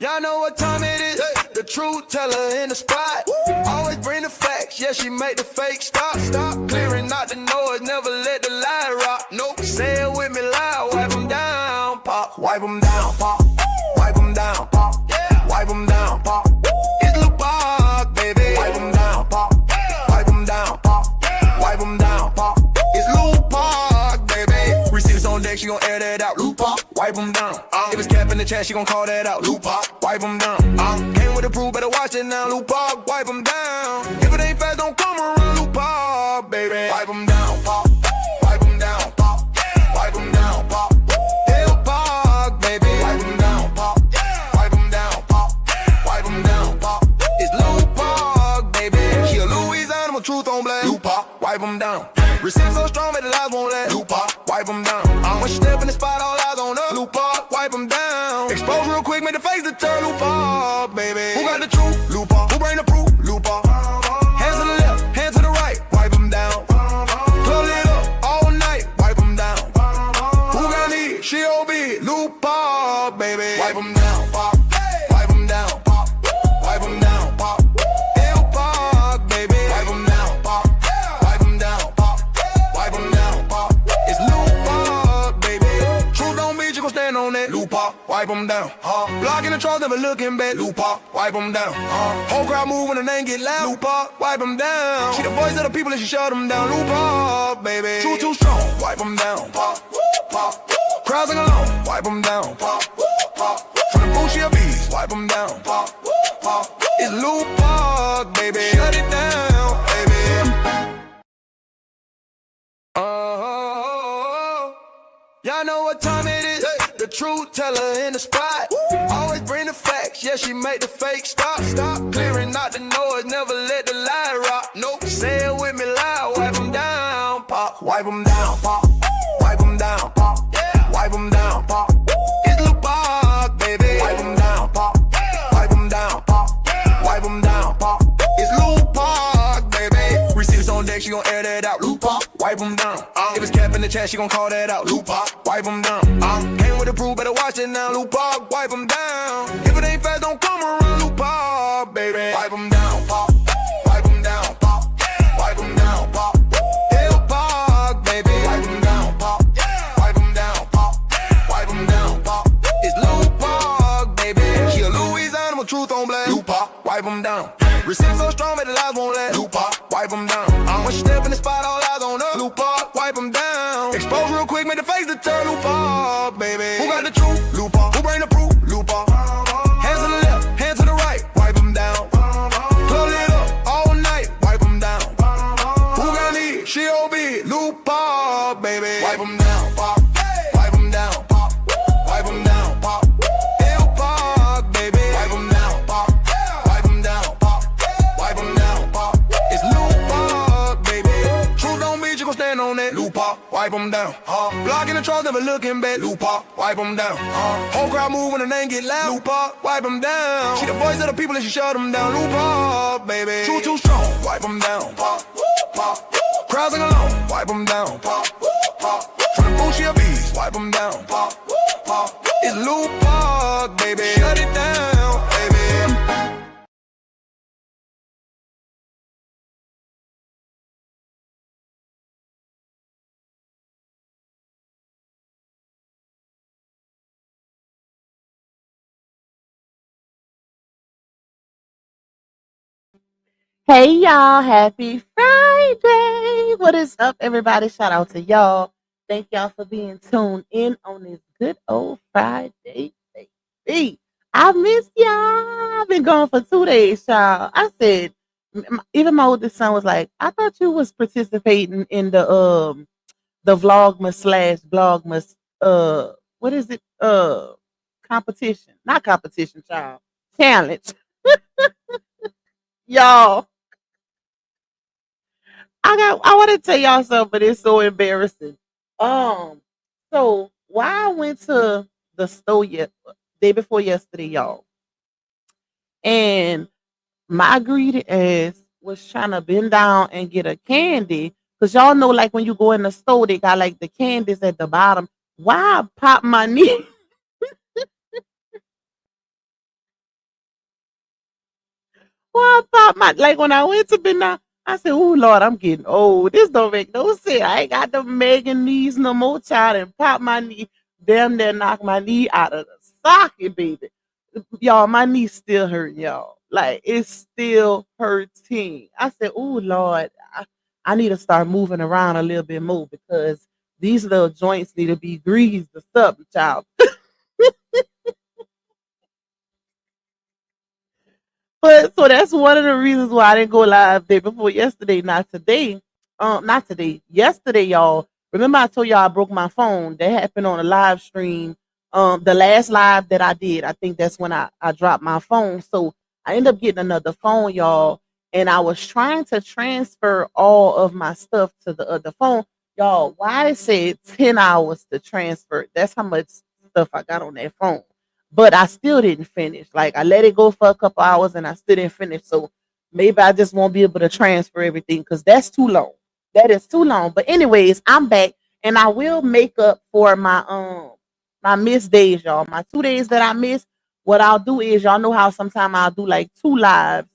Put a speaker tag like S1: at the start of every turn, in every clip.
S1: Y'all know what time it is. The truth teller in the spot. Always bring the facts. Yeah, she make the fake stop. Stop clearing out the noise. Never let the lie rock. Nope. Say it with me loud. Wipe them down, pop. Wipe them down, pop. Wipe them down, pop. Yeah. Wipe them down, pop. It's Lil Pop, baby. Wipe them down, pop. Wipe them down, pop. Wipe them down, pop. It's Lil Pop, baby. Receipts on deck, she gon' air that out. Lil Pop, wipe them down. If it's cap in the chat, she gon' call that out. Lil Pop, wipe them down. Came with the proof, better watch it now. Lil Pop, wipe them down. If it ain't fast, don't come around. Lil Pop, baby. Wipe them down, pop. Wipe them down, pop. Wipe them down, pop. Lil Pop, baby. Wipe them down, pop. Wipe them down, pop. Wipe them down, pop. It's Lil Pop, baby. She a Louisiana, my truth on blast. Lil Pop, wipe them down. Received so strong that the lies won't last. Lil Pop, wipe them down. When she step in the spot, all eyes on her. Lil Pop, wipe them down. Expose real quick, make the face to turn. Lil Pop, baby. Who got the truth? Lil Pop. Who bring the proof? Lil Pop. Hands to the left, hands to the right, wipe them down. Club lit up all night, wipe them down. Who got need? She OB. Lil Pop, baby. Wipe them down, pop. Wipe them down, pop. Wipe them down, pop. Lil Pop, baby. Wipe them down, pop. Wipe them down, pop. Wipe them down, pop. It's Lil Pop, baby. Truth don't beat, you gon' stand on that. Lil Pop, wipe them down. Blocking the trolls, never looking back. Lil Pop, wipe them down. Whole crowd move when the name get loud. Lil Pop, wipe them down. She the voice of the people and she shut them down. Lil Pop, baby. Truth too strong, wipe them down. Pop, pop. Crowds sing along, wipe them down. Pop, pop. From the booth, she a beast, wipe them down. Pop, pop. It's Lil Pop, baby. Shut it down, baby. Y'all know what time it is. The truth teller in the spot. Always bring the facts. Yeah, she make the fake stop. Stop clearing out the noise. Never let the lie rock. Nope. Say it with me loud. Wipe them down, pop. Wipe them down, pop. Wipe them down, pop. Yeah. Wipe them down, pop. It's Lil Pop, baby. Wipe them down, pop. Wipe them down, pop. Wipe them down, pop. It's Lil Pop, baby. Receipts on deck, she gon' air that out. Lil Pop, wipe them down. If it's cap in the chat, she gon' call that out. Lil Pop, wipe them down. Came with the proof, better watch it now. Lil Pop, wipe them down. If it ain't fast, don't come around. Lil Pop, baby. Wipe them down, pop. Wipe them down, pop. Wipe them down, pop. Lil Pop, baby. Wipe them down, pop. Wipe them down, pop. Wipe them down, pop. It's Lil Pop, baby. She a Louisiana, my truth on blast. Lil Pop, wipe them down. Receive so strong that the lies won't last. Lil Pop, wipe them down. When she step in the spot, all eyes on her. Lil Pop, wipe them down. Expose real quick, make the face to turn. Lil Pop, baby. Who got the truth? Lil Pop. Who bring the proof? Lil Pop. Hands to the left, hands to the right, wipe them down. Club lit up all night, wipe them down. Who got need? She OB. Lil Pop, baby. Wipe them down, pop. Wipe them down, pop. Wipe them down, pop. Lil Pop, baby. Wipe them down, pop. Wipe them down, pop. Wipe them down, pop. It's Lil Pop, baby. Truth don't beat, you gon' stand on that. Lil Pop, wipe them down. Blocking the trolls, never looking back. Lil Pop, wipe them down. Whole crowd move when the name get loud. Lil Pop, wipe them down. She the voice of the people and she shut them down. Lil Pop, baby. Truth too strong, wipe them down. Pop, pop. Crowds sing along, wipe them down. Pop, pop. From the booth, she a beast, wipe them down. Pop, pop. It's Lil Pop, baby. Shut it down, baby.
S2: Hey y'all, happy Friday. What is up, everybody? Shout out to y'all. Thank y'all for being tuned in on this good old Friday, baby. I missed y'all. I've been gone for 2 days, y'all. I said, even my oldest son was like, I thought you was participating in the vlogmas slash blogmas what is it? Competition. Not competition, child. Challenge. Y'all. I want to tell y'all something, but it's so embarrassing. So why I went to the store day before yesterday, y'all, and my greedy ass was trying to bend down and get a candy, because y'all know, like when you go in the store, they got like the candies at the bottom. Why I pop my knee? before I pop my, like when I went to bed, I said, "Oh Lord, I'm getting old. This don't make no sense. I ain't got the Megan knees no more, child, and pop my knee, damn near knock my knee out of the socket, baby. Y'all, my knee still hurt, y'all. Like it's still hurting. I said, "Oh Lord, I need to start moving around a little bit more because these little joints need to be greased or something, child." But so that's one of the reasons why I didn't go live day before yesterday, not today. Not today. Yesterday, y'all. Remember I told y'all I broke my phone. That happened on a live stream. The last live that I did, I think that's when I dropped my phone. So I ended up getting another phone, y'all. And I was trying to transfer all of my stuff to the other phone. Y'all, why it said 10 hours to transfer? That's how much stuff I got on that phone, but I still didn't finish. Like I let it go for a couple hours and I still didn't finish. So maybe I just won't be able to transfer everything because that's too long. That is too long. But anyways, I'm back and I will make up for my missed days, y'all. My 2 days that I missed. What I'll do is y'all know how sometimes I'll do like two lives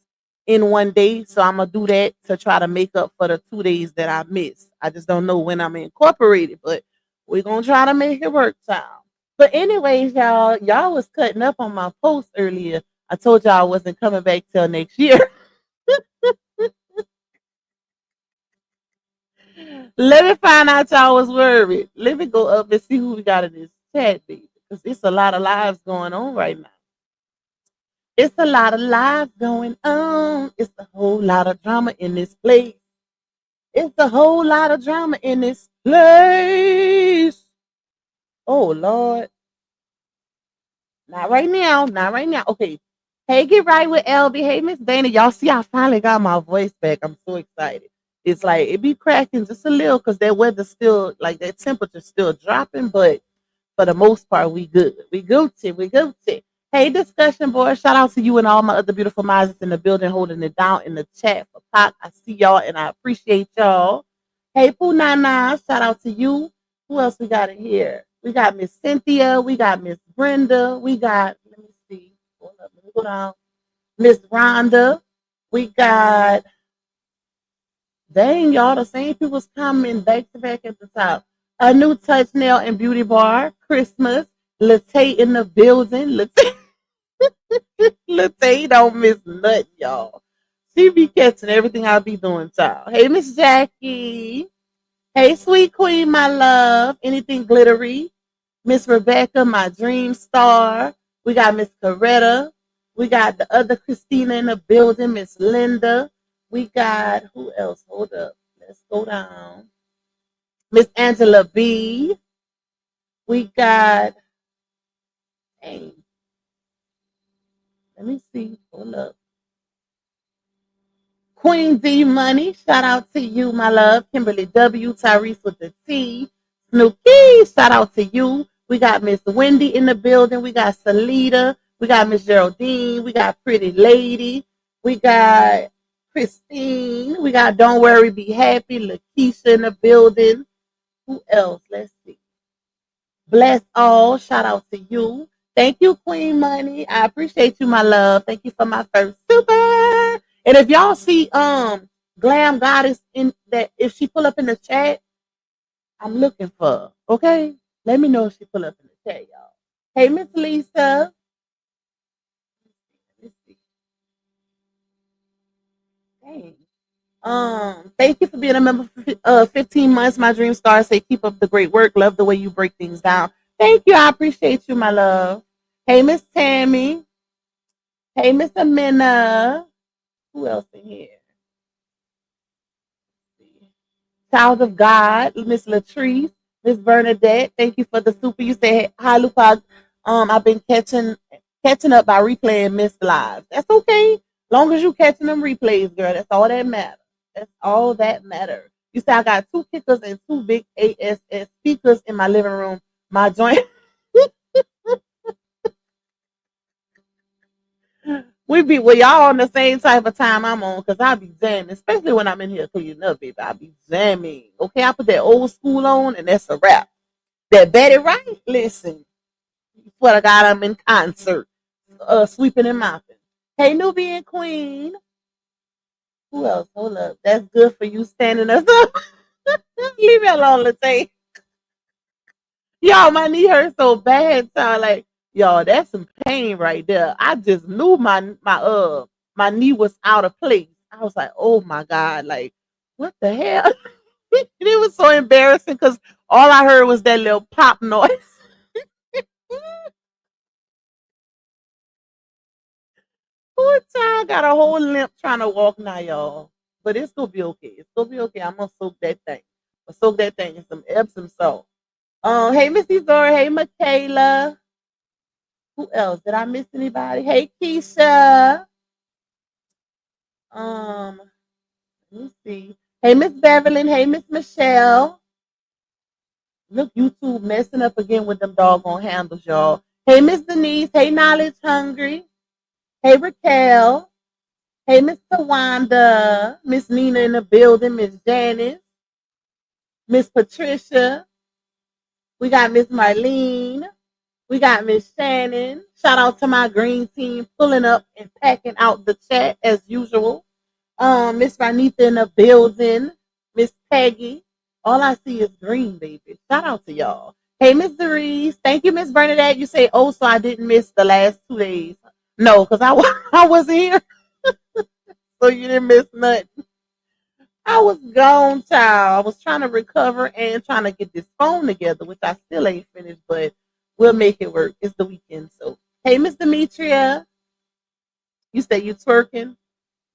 S2: in one day. So I'm gonna do that to try to make up for the 2 days that I missed. I just don't know when I'm incorporated, but we're gonna try to make it work, child. But anyways, y'all was cutting up on my post earlier. I told y'all I wasn't coming back till next year. Let me find out y'all was worried. Let me go up and see who we got in this chat, baby. Because it's a lot of lives going on right now. It's a lot of lives going on. It's a whole lot of drama in this place. It's a whole lot of drama in this place. Oh Lord. Not right now. Not right now. Okay. Hey, get right with LB. Hey, Miss Dana. Y'all see, I finally got my voice back. I'm so excited. It's like it be cracking just a little because that weather's still like that temperature's still dropping, but for the most part, we good. We Gucci. We Gucci. Hey, discussion board. Shout out to you and all my other beautiful minds in the building holding it down in the chat for Pac. I see y'all and I appreciate y'all. Hey, Pooh Nana. Shout out to you. Who else we got in here? We got Miss Cynthia. We got Miss Brenda. We got, let me see. Hold up, let me go down. Miss Rhonda. We got, dang, y'all, the same people's coming back to back at the top. A new touch nail and beauty bar. Christmas. Latte in the building. Latte, Latte don't miss nothing, y'all. She be catching everything I be doing, child. Hey, Miss Jackie. Hey, sweet queen, my love. Anything glittery? Miss Rebecca, my dream star. We got Miss Coretta. We got the other Christina in the building, Miss Linda. We got who else? Hold up. Let's go down. Miss Angela B. We got, hey, let me see. Hold up. Queen D Money, shout out to you, my love. Kimberly W, Tyrese with the T. Snooki, shout out to you. We got Miss Wendy in the building. We got Salita. We got Miss Geraldine. We got Pretty Lady. We got Christine. We got Don't Worry, Be Happy. Lakeisha in the building. Who else? Let's see. Bless all. Shout out to you. Thank you, Queen Money. I appreciate you, my love. Thank you for my first super. And if y'all see Glam Goddess in that, if she pull up in the chat, I'm looking for her. Okay? Let me know if she pull up in the chat, y'all. Hey, Miss Lisa. Let's see. Dang. Thank you for being a member for 15 months. My dream star say keep up the great work. Love the way you break things down. Thank you. I appreciate you, my love. Hey, Miss Tammy. Hey, Miss Amina. Who else in here? Child of God, Miss Latrice, Miss Bernadette. Thank you for the super. You said hi, Lupa. I've been catching up by replaying Miss Live. That's okay. Long as you catching them replays, girl. That's all that matters. That's all that matters. You say I got two kickers and two big ASS speakers in my living room. My joint. We be well, y'all on the same type of time I'm on because I be jamming, especially when I'm in here cleaning up, baby. I be jamming. Okay, I put that old school on and that's a wrap. That Betty Wright, listen. Swear to God, I'm in concert, sweeping and mopping. Hey, Nubian Queen. Who else? Hold up. That's good for you standing us up. Leave me alone, Latae. Y'all, my knee hurts so bad. Sound like y'all, that's some pain right there. I just knew my knee was out of place. I was like, oh my God, like what the hell? And it was so embarrassing because all I heard was that little pop noise. Poor child got a whole limp trying to walk now, y'all. But it's gonna be okay. It's gonna be okay. I'm gonna soak that thing. I'm gonna soak that thing in some Epsom salt. Hey Missy Zora, hey Michaela. Who else? Did I miss anybody? Hey Keisha. Um, let me see. Hey Miss Beverly, hey Miss Michelle. Look, YouTube messing up again with them doggone handles, y'all. Hey Miss Denise, hey Knowledge Hungry. Hey Raquel. Hey Miss Tawanda. Miss Nina in the building, Miss Janice, Miss Patricia. We got Miss Marlene. We got Miss Shannon. Shout out to my green team pulling up and packing out the chat as usual. Miss Ranita in the building. Miss Peggy. All I see is green, baby. Shout out to y'all. Hey, Miss Doris. Thank you, Miss Bernadette. You say, oh, so I didn't miss the last 2 days. No, because I wasn't here. So you didn't miss nothing. I was gone, child. I was trying to recover and trying to get this phone together, which I still ain't finished, but we'll make it work. It's the weekend. So, hey, Miss Demetria. You say you twerking?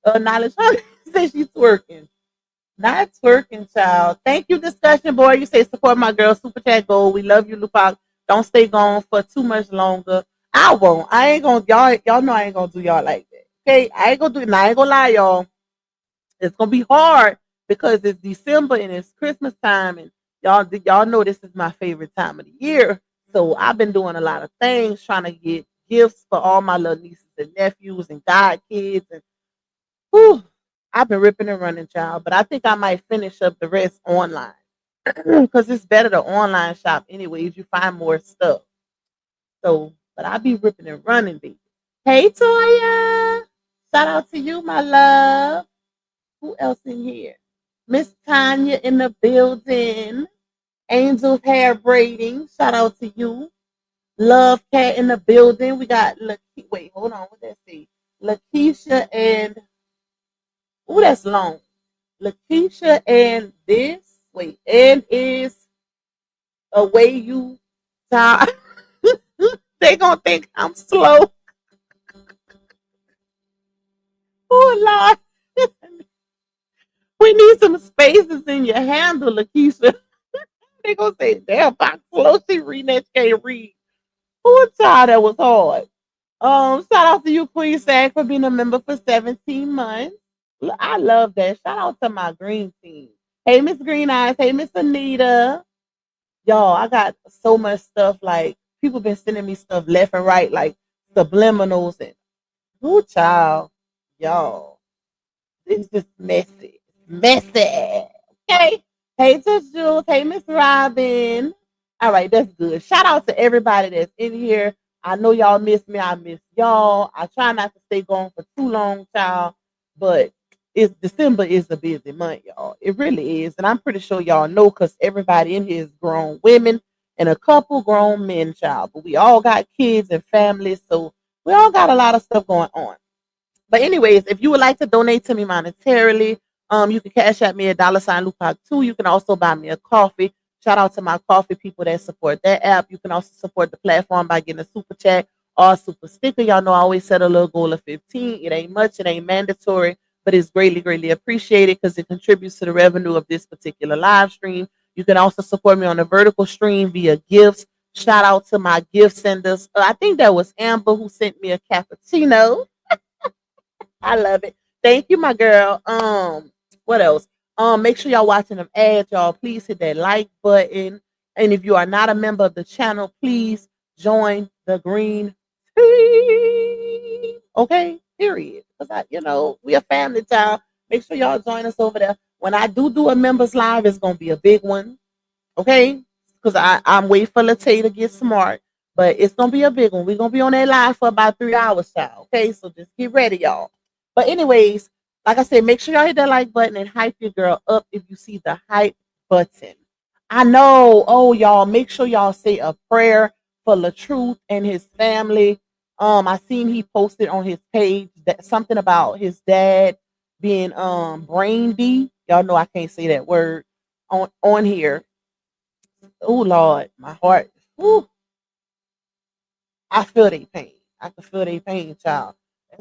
S2: Knowledge. You say she's twerking. Not twerking, child. Thank you, discussion board. You say support my girl, Super Chat Gold. We love you, Lupac. Don't stay gone for too much longer. I won't. I ain't gonna y'all know I ain't gonna do y'all like that. Okay, I ain't gonna do it. Now I ain't gonna lie, y'all. It's gonna be hard because it's December and it's Christmas time, and y'all know this is my favorite time of the year. So I've been doing a lot of things trying to get gifts for all my little nieces and nephews and god kids and whew, I've been ripping and running, child, but I think I might finish up the rest online because it's better to online shop anyways. You find more stuff. So, but I be ripping and running, baby. Hey, Toya. Shout out to you, my love. Who else in here? Miss Tanya in the building. Angel's hair braiding. Shout out to you. Love Cat in the building. We got wait, hold on. What that say? Lakeisha and oh, that's long. Lakeisha and this. Wait, and is a way you talk. They gonna think I'm slow. Oh Lord. We need some spaces in your handle, Lakeisha. They gonna say, damn, Fox slow. She reading that can't read. Oh child, that was hard. Shout out to you, Queen Sag, for being a member for 17 months. I love that. Shout out to my green team. Hey, Miss Green Eyes. Hey, Miss Anita. Y'all, I got so much stuff. Like people been sending me stuff left and right, like subliminals and who child, y'all. It's just messy, messy. Okay. Hey, to Jules. Hey, Miss Robin. All right, that's good. Shout out to everybody that's in here. I know y'all miss me. I miss y'all. I try not to stay gone for too long, child. But it's December is a busy month, y'all. It really is. And I'm pretty sure y'all know because everybody in here is grown women and a couple grown men, child. But we all got kids and families. So we all got a lot of stuff going on. But anyways, if you would like to donate to me monetarily, you can cash at me at $Lupac2. You can also buy me a coffee. Shout out to my coffee people that support that app. You can also support the platform by getting a super chat or a super sticker. Y'all know I always set a little goal of 15. It ain't much, it ain't mandatory, but it's greatly, greatly appreciated because it contributes to the revenue of this particular live stream. You can also support me on a vertical stream via gifts. Shout out to my gift senders. I think that was Amber who sent me a cappuccino. I love it. Thank you, my girl. What else? Make sure y'all watching them ads, y'all. Please hit that like button. And if you are not a member of the channel, please join the green team. Okay, period. Because we a family, child. Make sure y'all join us over there. When I do a members live, it's gonna be a big one. Okay, because I'm waiting for Latte to get smart, but it's gonna be a big one. We're gonna be on that live for about 3 hours, child. Okay, so just get ready, y'all. But anyways, Like I said, make sure y'all hit that like button and hype your girl up if you see the hype button. I know. Oh, y'all, make sure y'all say a prayer for LaTruth and his family. I seen he posted on his page that something about his dad being brain D. Y'all know I can't say that word on here. Oh Lord, my heart. Whew, I feel they pain. I can feel they pain, child.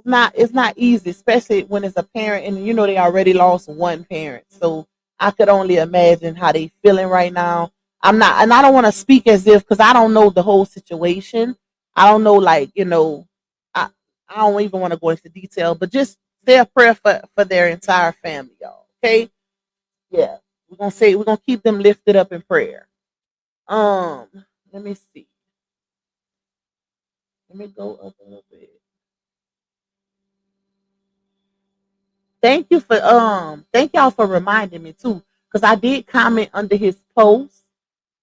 S2: It's not easy, especially when it's a parent and you know they already lost one parent. So I could only imagine how they feeling right now. I'm not and I don't want to speak as if because I don't know the whole situation. I don't know like, I I don't even want to go into detail, but just say a prayer for their entire family, y'all. Okay? Yeah. We're gonna keep them lifted up in prayer. Um, let me see. Let me go up a little bit. Thank y'all for reminding me too, because I did comment under his post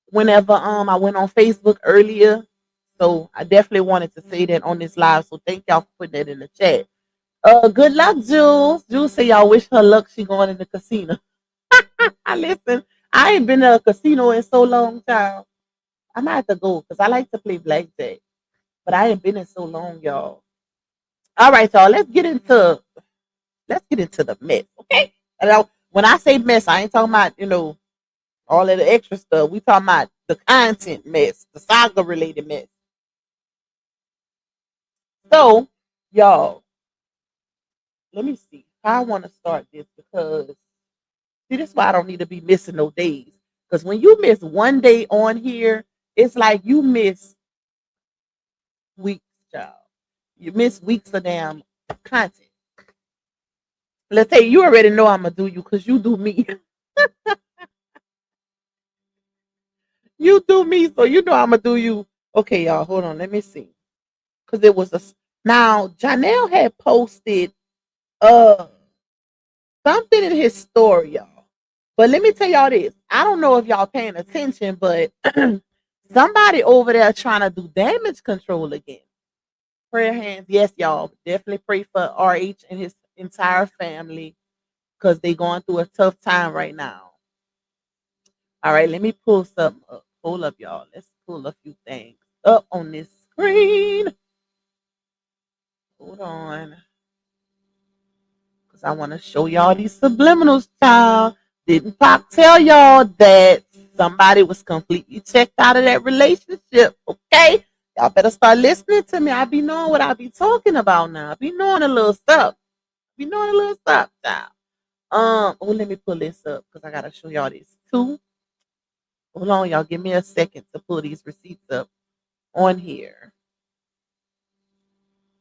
S2: whenever I went on Facebook earlier. So I definitely wanted to say that on this live. So thank y'all for putting that in the chat. Good luck, Jules. Jules say y'all wish her luck. She going in the casino. I listen. I ain't been to a casino in so long, child. I might have to go because I like to play blackjack, but I ain't been in so long, y'all. All right, y'all. Let's get into the mess, okay? And when I say mess, I ain't talking about all of the extra stuff. We talking about the content mess, the saga related mess. So, y'all, let me see. I want to start this because see, this is why I don't need to be missing no days. Because when you miss one day on here, it's like you miss weeks, y'all. You miss weeks of damn content. Let's say you already know I'm gonna do you because you do me. You do me, so you know I'm gonna do you. Okay, y'all, hold on. Let me see. Because it was now Johnell had posted uh something in his story, y'all. But let me tell y'all this. I don't know if y'all paying attention, but somebody over there trying to do damage control again. Prayer hands, yes, y'all. Definitely pray for RH and his entire family because they going through a tough time right now. All right, let me pull something up. Hold up, y'all. Let's pull a few things up on this screen. Hold on. Because I want to show y'all these subliminals, child. Didn't Pop tell y'all that somebody was completely checked out of that relationship? Okay? Y'all better start listening to me. I be knowing what I be talking about now. I be knowing a little stuff. Be knowing a little stuff, child. Let me pull this up because I gotta show y'all this too. Hold on, y'all. Give me a second to pull these receipts up on here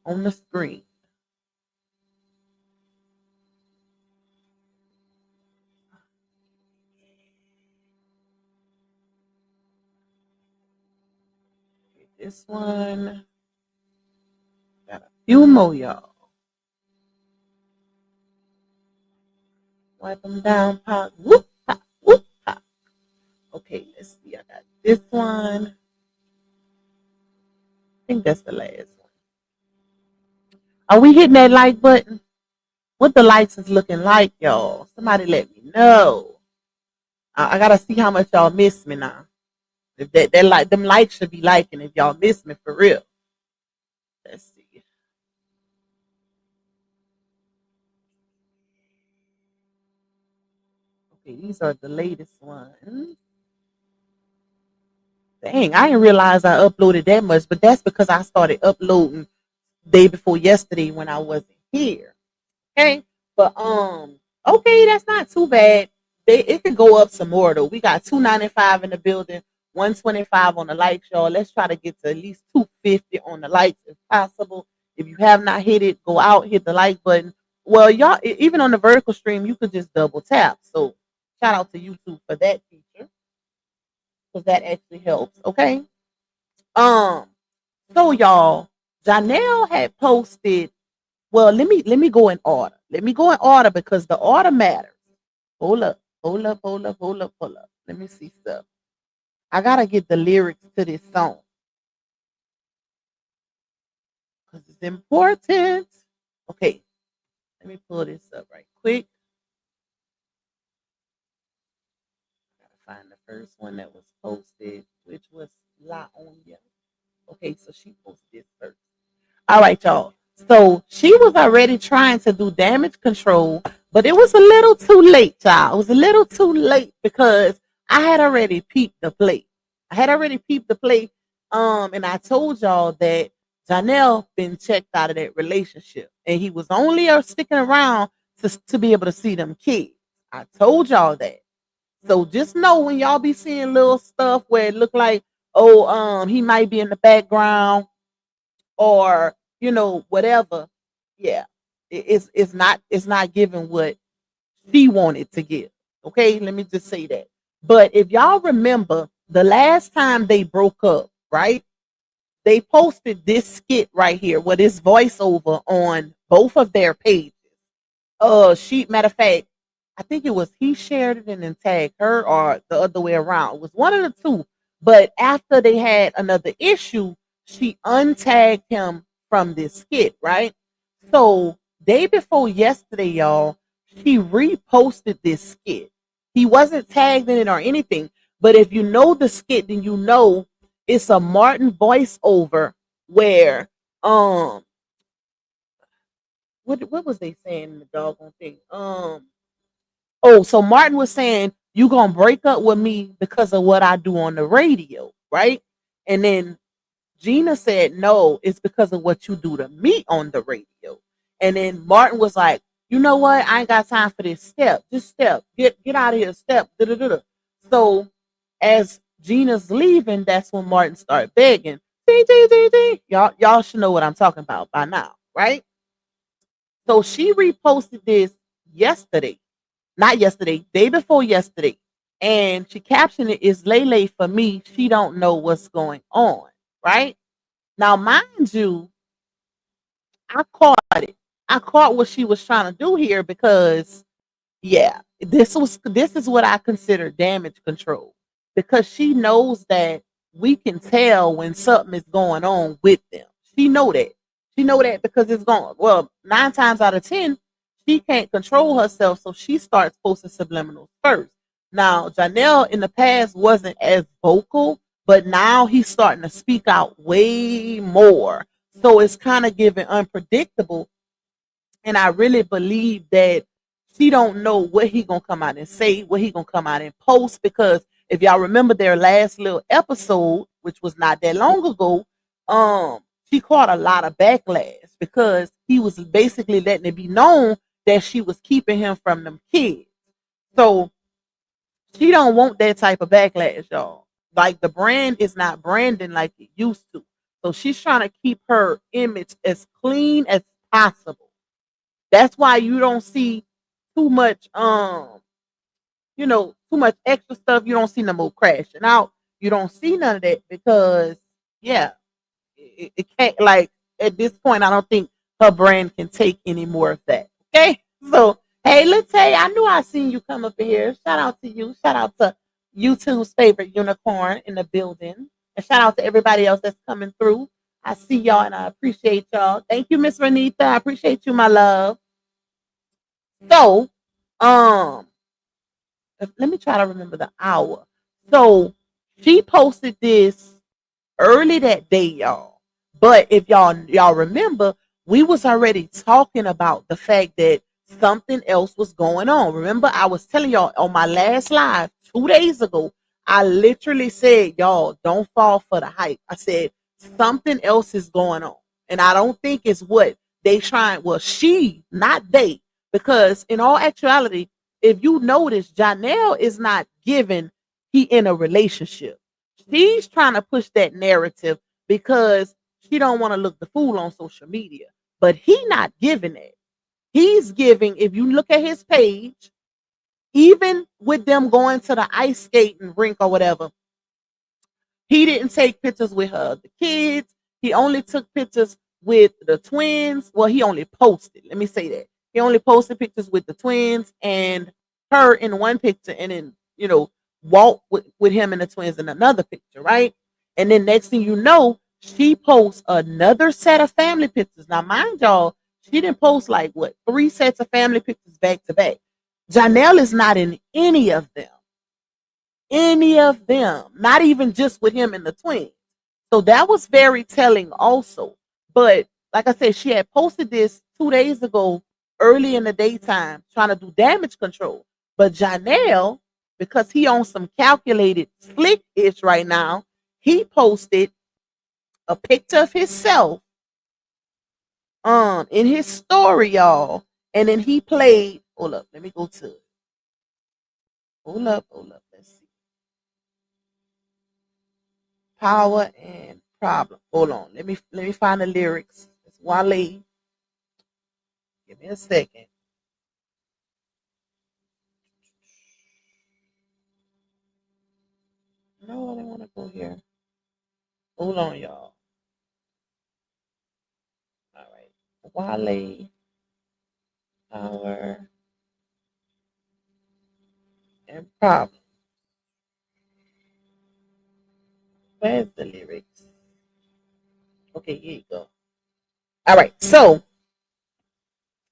S2: on the screen. This one got a few more, y'all. Wipe them down, pop. Whoop, pop, whoop, pop. Okay, let's see. I got this one. I think that's the last one. Are we hitting that like button? What the likes is looking like, y'all? Somebody let me know. I gotta see how much y'all miss me now. If that like them likes should be liking if y'all miss me for real. Let's see. Okay, these are the latest ones. Dang, I didn't realize I uploaded that much, but that's because I started uploading day before yesterday when I wasn't here. Okay, but okay, that's not too bad. It could go up some more though. We got 295 in the building, 125 on the likes, y'all. Let's try to get to at least 250 on the likes if possible. If you have not hit it, go out, hit the like button. Well, y'all, even on the vertical stream, you could just double tap. So shout out to YouTube for that feature because that actually helps. Okay. Um. So y'all, Janelle had posted. Well, let me go in order. Let me go in order because the order matters. Hold up, hold up, hold up, hold up, hold up. Let me see stuff. I gotta get the lyrics to this song because it's important. Okay, Let me pull this up right quick. Gotta find the first one that was posted, which was La Onya. Okay, so she posted this first. All right, y'all. So she was already trying to do damage control, but it was a little too late, y'all. It was a little too late because I had already peeped the play. I had already peeped the play. And I told y'all that Johnell been checked out of that relationship, and he was only sticking around to be able to see them kids. I told y'all that. So just know when y'all be seeing little stuff where it look like, oh, he might be in the background or whatever. Yeah, it's not giving what she wanted to give. Okay, let me just say that. But if y'all remember the last time they broke up, right? They posted this skit right here with this voiceover on both of their pages. She matter of fact, I think it was he shared it and then tagged her or the other way around. It was one of the two. But after they had another issue, she untagged him from this skit, right? So day before yesterday, y'all, she reposted this skit. He wasn't tagged in it or anything. But if you know the skit, then you know it's a Martin voiceover where what was they saying in the doggone thing? Oh, so Martin was saying, you gonna break up with me because of what I do on the radio, right? And then Gina said, no, it's because of what you do to me on the radio. And then Martin was like, you know what? I ain't got time for this. Step. Just step. Get out of here. Step. Da-da-da-da. So as Gina's leaving, that's when Martin started begging. Ding, ding, ding, ding. Y'all should know what I'm talking about by now, right? So she reposted this yesterday. Not yesterday, day before yesterday. And she captioned it is Lele for me. She don't know what's going on. Right? Now, mind you, I caught it. I caught what she was trying to do here because yeah, this is what I consider damage control because she knows that we can tell when something is going on with them. She know that. She know that because it's going well, 9 times out of 10, she can't control herself, so she starts posting subliminals first. Now, Johnell in the past wasn't as vocal, but now he's starting to speak out way more. So it's kind of giving unpredictable, and I really believe that she don't know what he gonna come out and say, what he gonna come out and post. Because if y'all remember their last little episode, which was not that long ago, she caught a lot of backlash because he was basically letting it be known that she was keeping him from them kids. So she don't want that type of backlash, y'all. Like the brand is not branding like it used to. So she's trying to keep her image as clean as possible. That's why you don't see too much too much extra stuff. You don't see no more crashing out. You don't see none of that because yeah, it can't, like, at this point I don't think her brand can take any more of that. Okay? So hey, Latae, I knew I seen you come up in here. Shout out to you. Shout out to YouTube's favorite unicorn in the building. And shout out to everybody else that's coming through. I see y'all and I appreciate y'all. Thank you, Miss Renita. I appreciate you, my love. So, um, let me try to remember the hour. So she posted this early that day, y'all. But if y'all remember, we was already talking about the fact that something else was going on. Remember, I was telling y'all on my last live 2 days ago, I literally said, y'all, don't fall for the hype. I said something else is going on. And I don't think it's what they trying. Well, she, not they, because in all actuality, if you notice, Johnell is not giving he in a relationship. She's trying to push that narrative because she don't want to look the fool on social media. But he not giving it. He's giving, if you look at his page, even with them going to the ice skating rink or whatever, he didn't take pictures with her, the kids. He only took pictures with the twins. Well, he only posted. Let me say that. He only posted pictures with the twins and her in one picture, and then, Walt with him and the twins in another picture, right? And then next thing you know, she posts another set of family pictures. Now, mind y'all, She didn't post like what 3 sets of family pictures back to back. Johnell is not in any of them. Any of them. Not even just with him and the twins. So that was very telling also. But like I said, she had posted this 2 days ago, early in the daytime, trying to do damage control. But Johnell, because he on some calculated slick-ish right now, he posted a picture of himself in his story, y'all. And then he played, hold up, let me go to it. Hold up, let's see. Power and problem. Hold on. Let me find the lyrics. It's Wale. Give me a second. No, I didn't want to go here. Hold on, y'all. All right. Wale, power, and problem. Where's the lyrics? Okay, here you go. All right. So,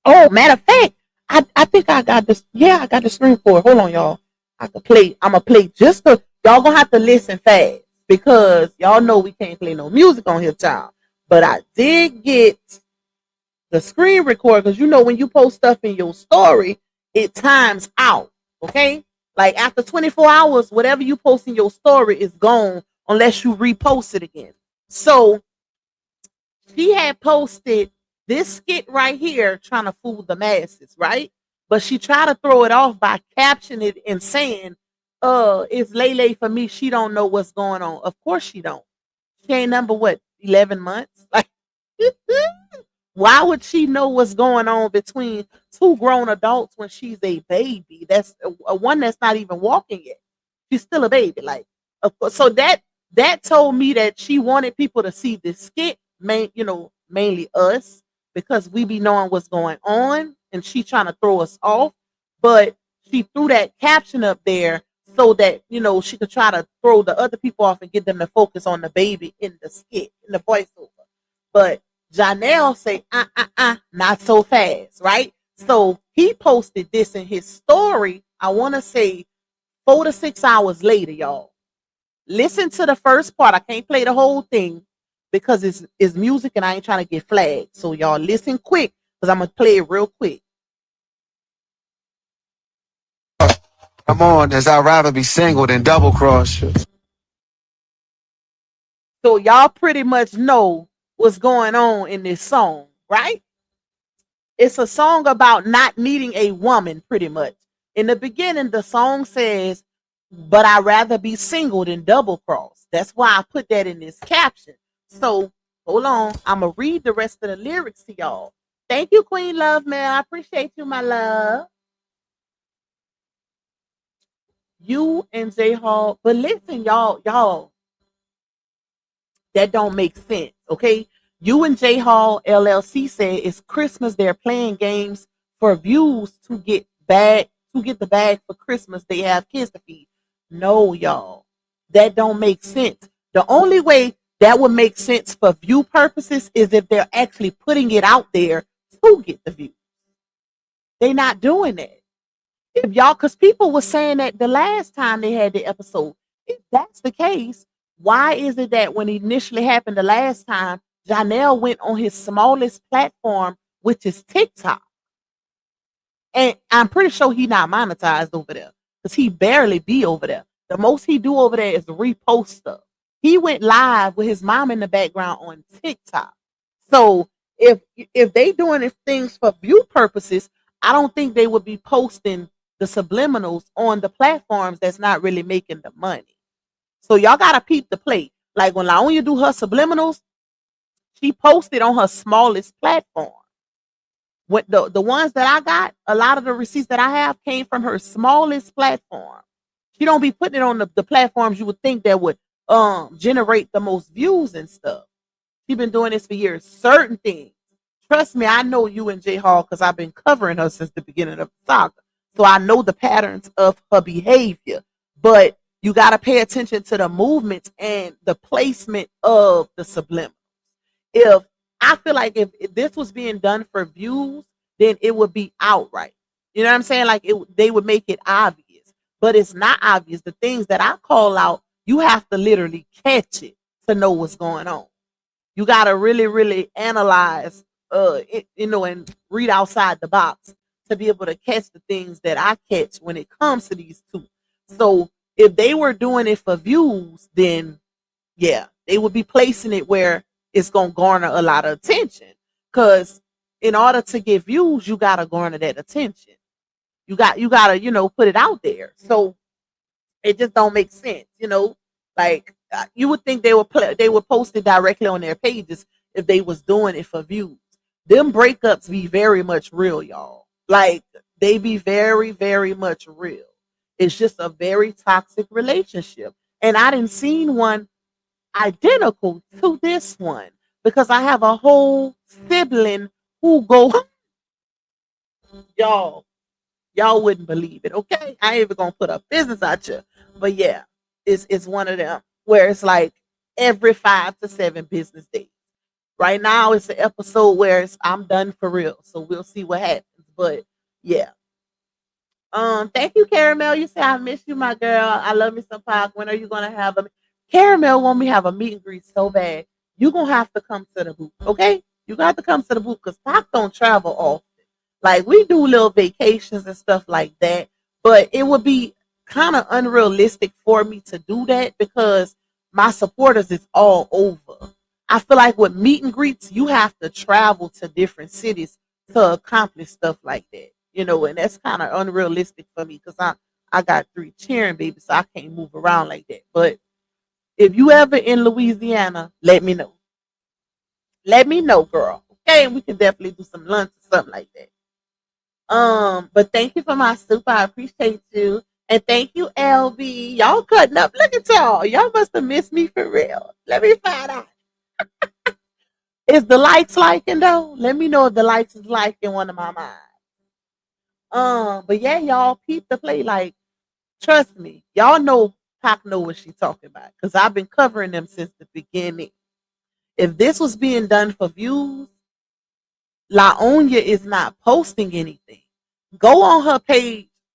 S2: oh, matter of fact, I think I got this. Yeah, I got the screen for it. Hold on, y'all. I can play. I'm gonna play just for y'all. Gonna have to listen fast because y'all know we can't play no music on here, child. But I did get the screen record because you know when you post stuff in your story, it times out. Okay, like after 24 hours, whatever you post in your story is gone unless you repost it again. So she had posted this skit right here trying to fool the masses, right? But she tried to throw it off by captioning it and saying, it's Lele for me. She don't know what's going on. Of course she don't. She ain't number what, 11 months? Like, why would she know what's going on between two grown adults when she's a baby? That's a one that's not even walking yet. She's still a baby. Like, of course. So that told me that she wanted people to see this skit, mainly us, because we be knowing what's going on, and she trying to throw us off. But she threw that caption up there so that she could try to throw the other people off and get them to focus on the baby in the skit, in the voiceover. But Johnell say, not so fast, right? So he posted this in his story, I want to say 4 to 6 hours later, y'all. Listen to the first part. I can't play the whole thing because it's music and I ain't trying to get flagged. So y'all listen quick because I'm going to play it real quick.
S1: Come on, as I'd rather be single than double cross.
S2: So y'all pretty much know what's going on in this song, right? It's a song about not needing a woman, pretty much. In the beginning, the song says, but I'd rather be single than double cross. That's why I put that in this caption. So hold on. I'm going to read the rest of the lyrics to y'all. Thank you, Queen Love, man. I appreciate you, my love. You and J Hall. But listen, y'all, that don't make sense, okay? You and J Hall LLC said it's Christmas. They're playing games for views to get the bag for Christmas. They have kids to feed. No, y'all, that don't make sense. The only way that would make sense for view purposes is if they're actually putting it out there to get the views. They're not doing that. If y'all, because people were saying that the last time they had the episode. If that's the case, why is it that when it initially happened the last time, Johnell went on his smallest platform, which is TikTok? And I'm pretty sure he not monetized over there because he barely be over there. The most he do over there is repost stuff. He went live with his mom in the background on TikTok. So if they doing things for view purposes, I don't think they would be posting the subliminals on the platforms that's not really making the money. So y'all gotta peep the plate. Like when Laonia do her subliminals, she posted on her smallest platform. What the ones that I got, a lot of the receipts that I have came from her smallest platform. She don't be putting it on the platforms you would think that would generate the most views and stuff. She's been doing this for years. Certain things. Trust me, I know you and J Hall because I've been covering her since the beginning of the saga. So I know the patterns of her behavior. But you got to pay attention to the movements and the placement of the subliminal. If I feel like if this was being done for views, then it would be outright. You know what I'm saying? Like they would make it obvious, but it's not obvious. The things that I call out, you have to literally catch it to know what's going on. You got to really, really analyze, and read outside the box to be able to catch the things that I catch when it comes to these two. So if they were doing it for views, then yeah, they would be placing it where it's gonna garner a lot of attention. Cause in order to get views, you gotta garner that attention. You gotta, put it out there. So it just don't make sense, Like you would think they would post it directly on their pages if they was doing it for views. Them breakups be very much real, y'all. Like they be very, very much real. It's just a very toxic relationship. And I didn't seen one identical to this one because I have a whole sibling who go y'all y'all wouldn't believe it. Okay, I ain't even gonna put a business out you, but yeah, it's one of them where it's like every 5 to 7 business days. Right now, it's an episode where I'm done for real, so we'll see what happens. But yeah, thank you, Caramel. You say I miss you, my girl. I love me some Pac. When are you gonna have a Caramel? Want me have a meet and greet so bad? You gonna have to come to the booth, okay? You got to come to the booth because Pac don't travel often. Like we do little vacations and stuff like that, but it would be kind of unrealistic for me to do that because my supporters is all over. I feel like with meet and greets, you have to travel to different cities to accomplish stuff like that. And that's kind of unrealistic for me because I got 3 cheering babies, so I can't move around like that. But if you ever in Louisiana, let me know. Let me know, girl. Okay, and we can definitely do some lunch or something like that. But thank you for my soup. I appreciate you. And thank you, LB. Y'all cutting up. Look at y'all. Y'all must have missed me for real. Let me find out. Is the lights liking though? Let me know if the lights is liking one of my minds. But yeah, y'all peep the play. Like, trust me, y'all know Pac know what she talking about. Because I've been covering them since the beginning. If this was being done for views, Laonya is not posting anything. Go on her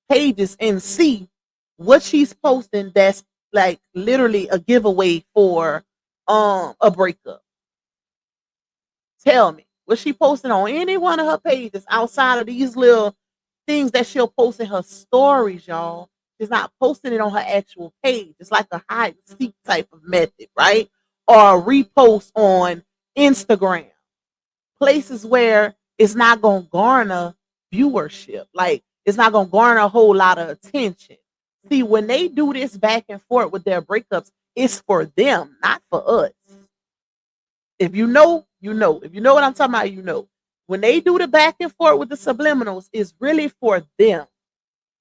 S2: pages and see what she's posting that's like literally a giveaway for a breakup. Tell me, was she posting on any one of her pages outside of these little things that she'll post in her stories, y'all? She's not posting it on her actual page. It's like a hide and seek type of method, right? Or a repost on Instagram, places where it's not going to garner viewership. Like it's not going to garner a whole lot of attention. See, when they do this back and forth with their breakups, it's for them, not for us. If you know, you know. If you know what I'm talking about, you know. When they do the back and forth with the subliminals, it's really for them.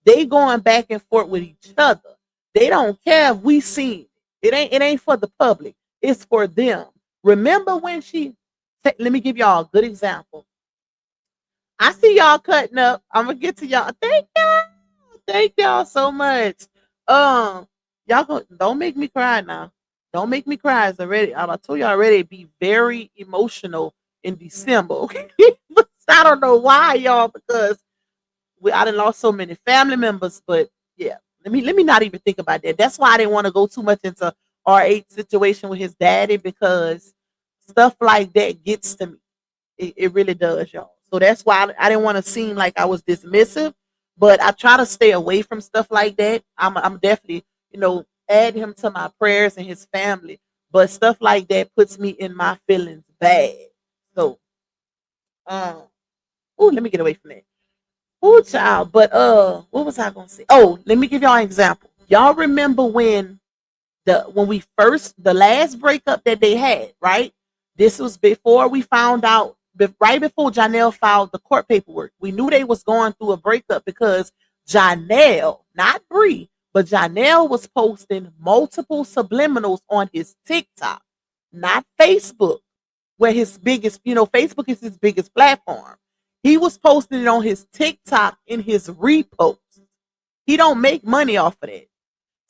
S2: They going back and forth with each other. They don't care if we seen it. It ain't for the public. It's for them. Remember when let me give y'all a good example. I see y'all cutting up. I'm gonna get to y'all. Thank y'all. Thank y'all so much. Don't make me cry now. Don't make me cry. It's already. I told you already. Be very emotional in December. Okay, I don't know why, y'all, because I done lost so many family members. But yeah, let me not even think about that. That's why I didn't want to go too much into R8 situation with his daddy because stuff like that gets to me. It really does, y'all. So that's why I didn't want to seem like I was dismissive, but I try to stay away from stuff like that. I'm definitely, add him to my prayers and his family. But stuff like that puts me in my feelings bad. So, let me get away from that. Oh, child. But what was I gonna say? Oh, let me give y'all an example. Y'all remember when the last breakup that they had, right? This was before we found out, right before Johnell filed the court paperwork. We knew they was going through a breakup because Johnell, not Bree, but Johnell was posting multiple subliminals on his TikTok, not Facebook, where his biggest, Facebook is his biggest platform. He was posting it on his TikTok in his repost. He don't make money off of that.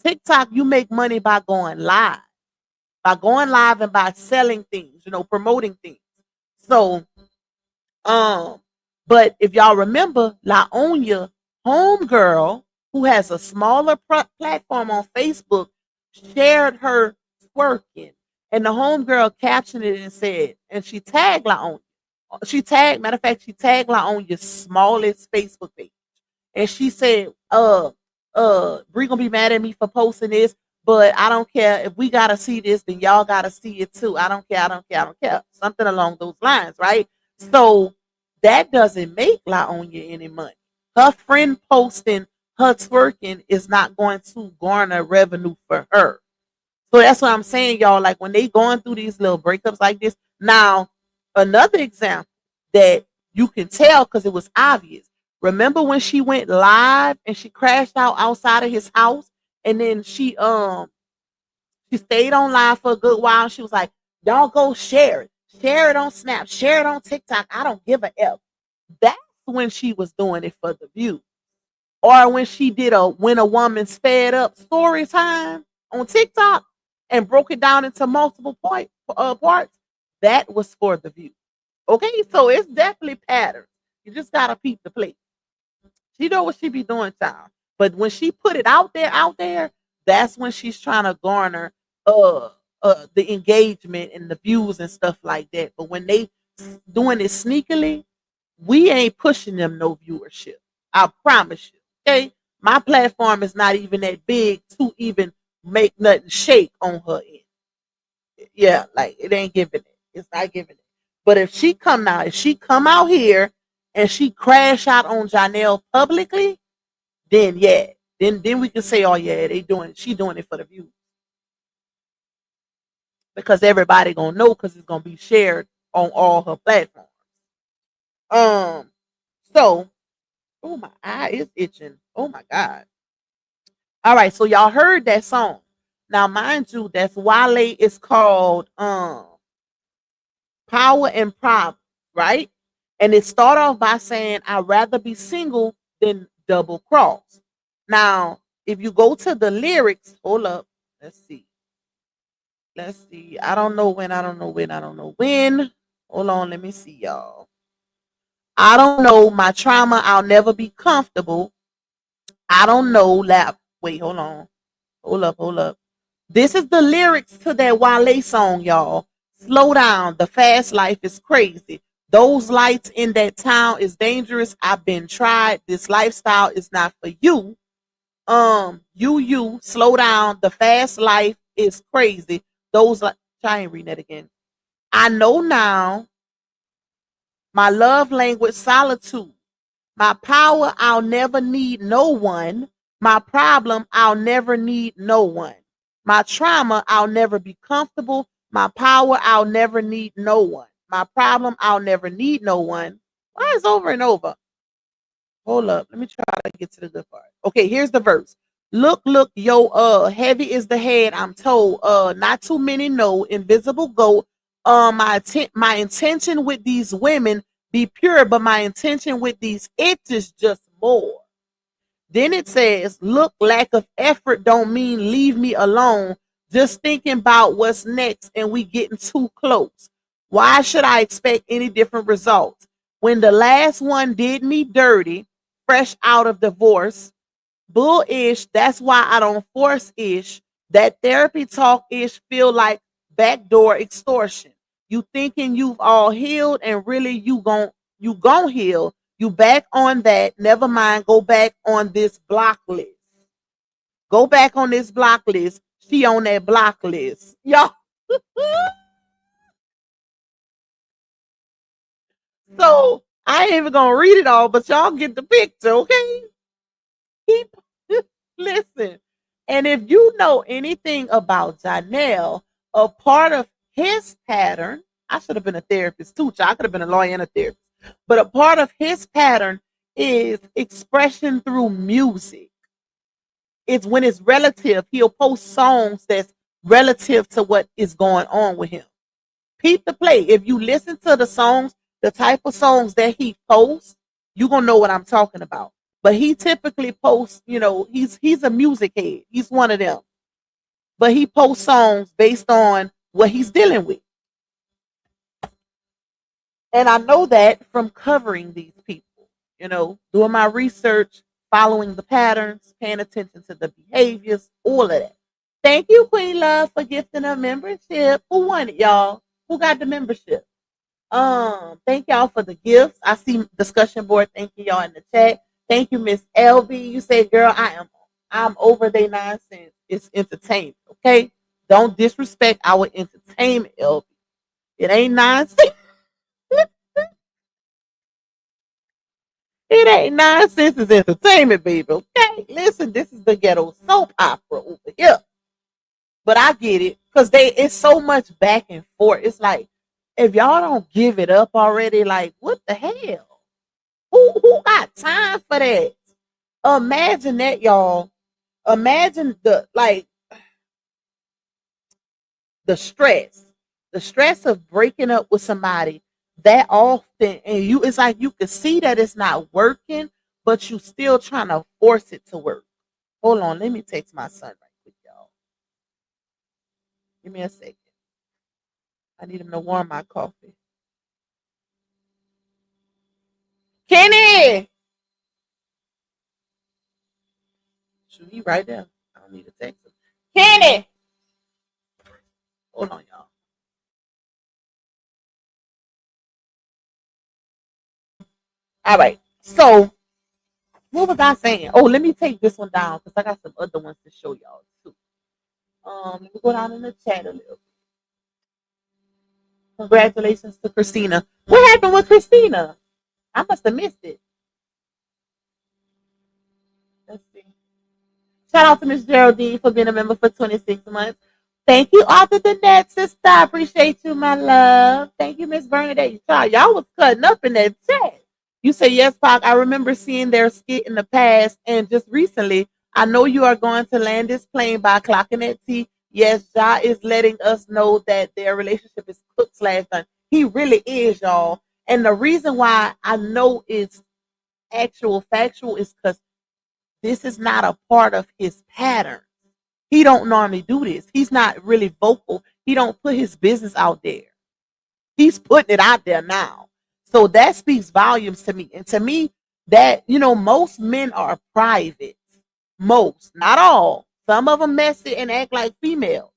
S2: TikTok, you make money by going live and by selling things, promoting things. So, um, but if y'all remember, Laonia, homegirl, who has a smaller platform on Facebook, shared her twerking. And the homegirl captioned it and said, and she tagged Laonia. Matter of fact, she tagged Laonia's smallest Facebook page. And she said, Bree gonna be mad at me for posting this, but I don't care. If we gotta see this, then y'all gotta see it too. I don't care, I don't care, I don't care. Something along those lines, right? So that doesn't make Laonia any money. Her friend posting her twerking is not going to garner revenue for her. So that's what I'm saying, y'all. Like when they going through these little breakups like this. Now, another example that you can tell because it was obvious. Remember when she went live and she crashed out outside of his house, and then she stayed on live for a good while. And she was like, "Y'all go share it on Snap, share it on TikTok. I don't give a f." That's when she was doing it for the view, or when she did a when a woman's fed up story time on TikTok and broke it down into multiple parts. That was for the view. Okay, so it's definitely patterns. You just gotta peep the plate. She know what she be doing, child. But when she put it out there, that's when she's trying to garner uh the engagement and the views and stuff like that. But when they doing it sneakily, we ain't pushing them no viewership. I promise you. Okay. My platform is not even that big to even make nothing shake on her end. Yeah, like it ain't giving it. It's not giving it. But if she come out here and she crash out on Johnell publicly, then yeah. Then we can say, oh yeah, she doing it for the views. Because everybody gonna know because it's gonna be shared on all her platforms. Um so oh my eye is itching. Oh my God. All right, so y'all heard that song. Now, mind you, that's Wale is called Power and Problem, right? And it start off by saying, I'd rather be single than double cross. Now, if you go to the lyrics, hold up, let's see. Let's see. I don't know when, I don't know when, I don't know when. Hold on, let me see, y'all. I don't know my trauma, I'll never be comfortable. I don't know lap. Wait, hold on. Hold up. This is the lyrics to that Wale song, y'all. Slow down. The fast life is crazy. Those lights in that town is dangerous. I've been tried. This lifestyle is not for you. Slow down. The fast life is crazy. Try and read that again. I know now. My love language, solitude. My power, I'll never need no one. My problem, I'll never need no one. My trauma, I'll never be comfortable. My power, I'll never need no one. My problem, I'll never need no one. Why is over and over? Hold up. Let me try to get to the good part. Okay, here's the verse. Look, yo, heavy is the head, I'm told. Not too many know. Invisible goat. My intention with these women be pure, but my intention with these it's is just more. Then it says, look, lack of effort don't mean leave me alone. Just thinking about what's next and we getting too close. Why should I expect any different results? When the last one did me dirty, fresh out of divorce, bullish, that's why I don't force ish. That therapy talk ish feel like backdoor extortion. You thinking you've all healed and really you gon' heal. You back on that. Never mind. Go back on this block list. Go back on this block list. She on that block list. Y'all. So I ain't even gonna read it all, but y'all get the picture, okay? Keep listen. And if you know anything about Johnell, a part of his pattern, I should have been a therapist too. I could have been a lawyer and a therapist. But a part of his pattern is expression through music. It's when it's relative. He'll post songs that's relative to what is going on with him. Peep the play. If you listen to the songs, the type of songs that he posts, you're gonna know what I'm talking about. But he typically posts, he's a music head. He's one of them. But he posts songs based on what he's dealing with. And I know that from covering these people, doing my research, following the patterns, paying attention to the behaviors, all of that. Thank you, Queen Love, for gifting a membership. Who won it, y'all? Who got the membership? Thank y'all for the gifts. I see discussion board. Thank you, y'all, in the chat. Thank you, Miss LB. You say, girl, I'm over their nonsense. It's entertainment, okay? Don't disrespect our entertainment, LB. It ain't nonsense. It ain't nonsense. It's entertainment, baby. Okay, listen. This is the ghetto soap opera over here. But I get it because it's so much back and forth. It's like if y'all don't give it up already, like what the hell? Who got time for that? Imagine that, y'all. Imagine the stress of breaking up with somebody that often, and it's like you can see that it's not working, but you still trying to force it to work. Hold on, let me text my son right quick, y'all. Give me a second. I need him to warm my coffee. Kenny! Shoot, he right there. I don't need to text him. Kenny! Hold on, y'all. All right. So, what was I saying? Oh, let me take this one down because I got some other ones to show y'all too. Let me go down in the chat a little bit. Congratulations to Christina. What happened with Christina? I must have missed it. Let's see. Shout out to Miss Geraldine for being a member for 26 months. Thank you, Arthur Danette, sister. I appreciate you, my love. Thank you, Miss Bernadette. Y'all was cutting up in that chat. You say, yes, Pac. I remember seeing their skit in the past and just recently. I know you are going to land this plane by clocking at T. Yes, Ja is letting us know that their relationship is cooked/done. He really is, y'all. And the reason why I know it's actual factual is because this is not a part of his pattern. He don't normally do this. He's not really vocal. He don't put his business out there. He's putting it out there now. So that speaks volumes to me. And to me, that, most men are private. Most, not all. Some of them messy and act like females.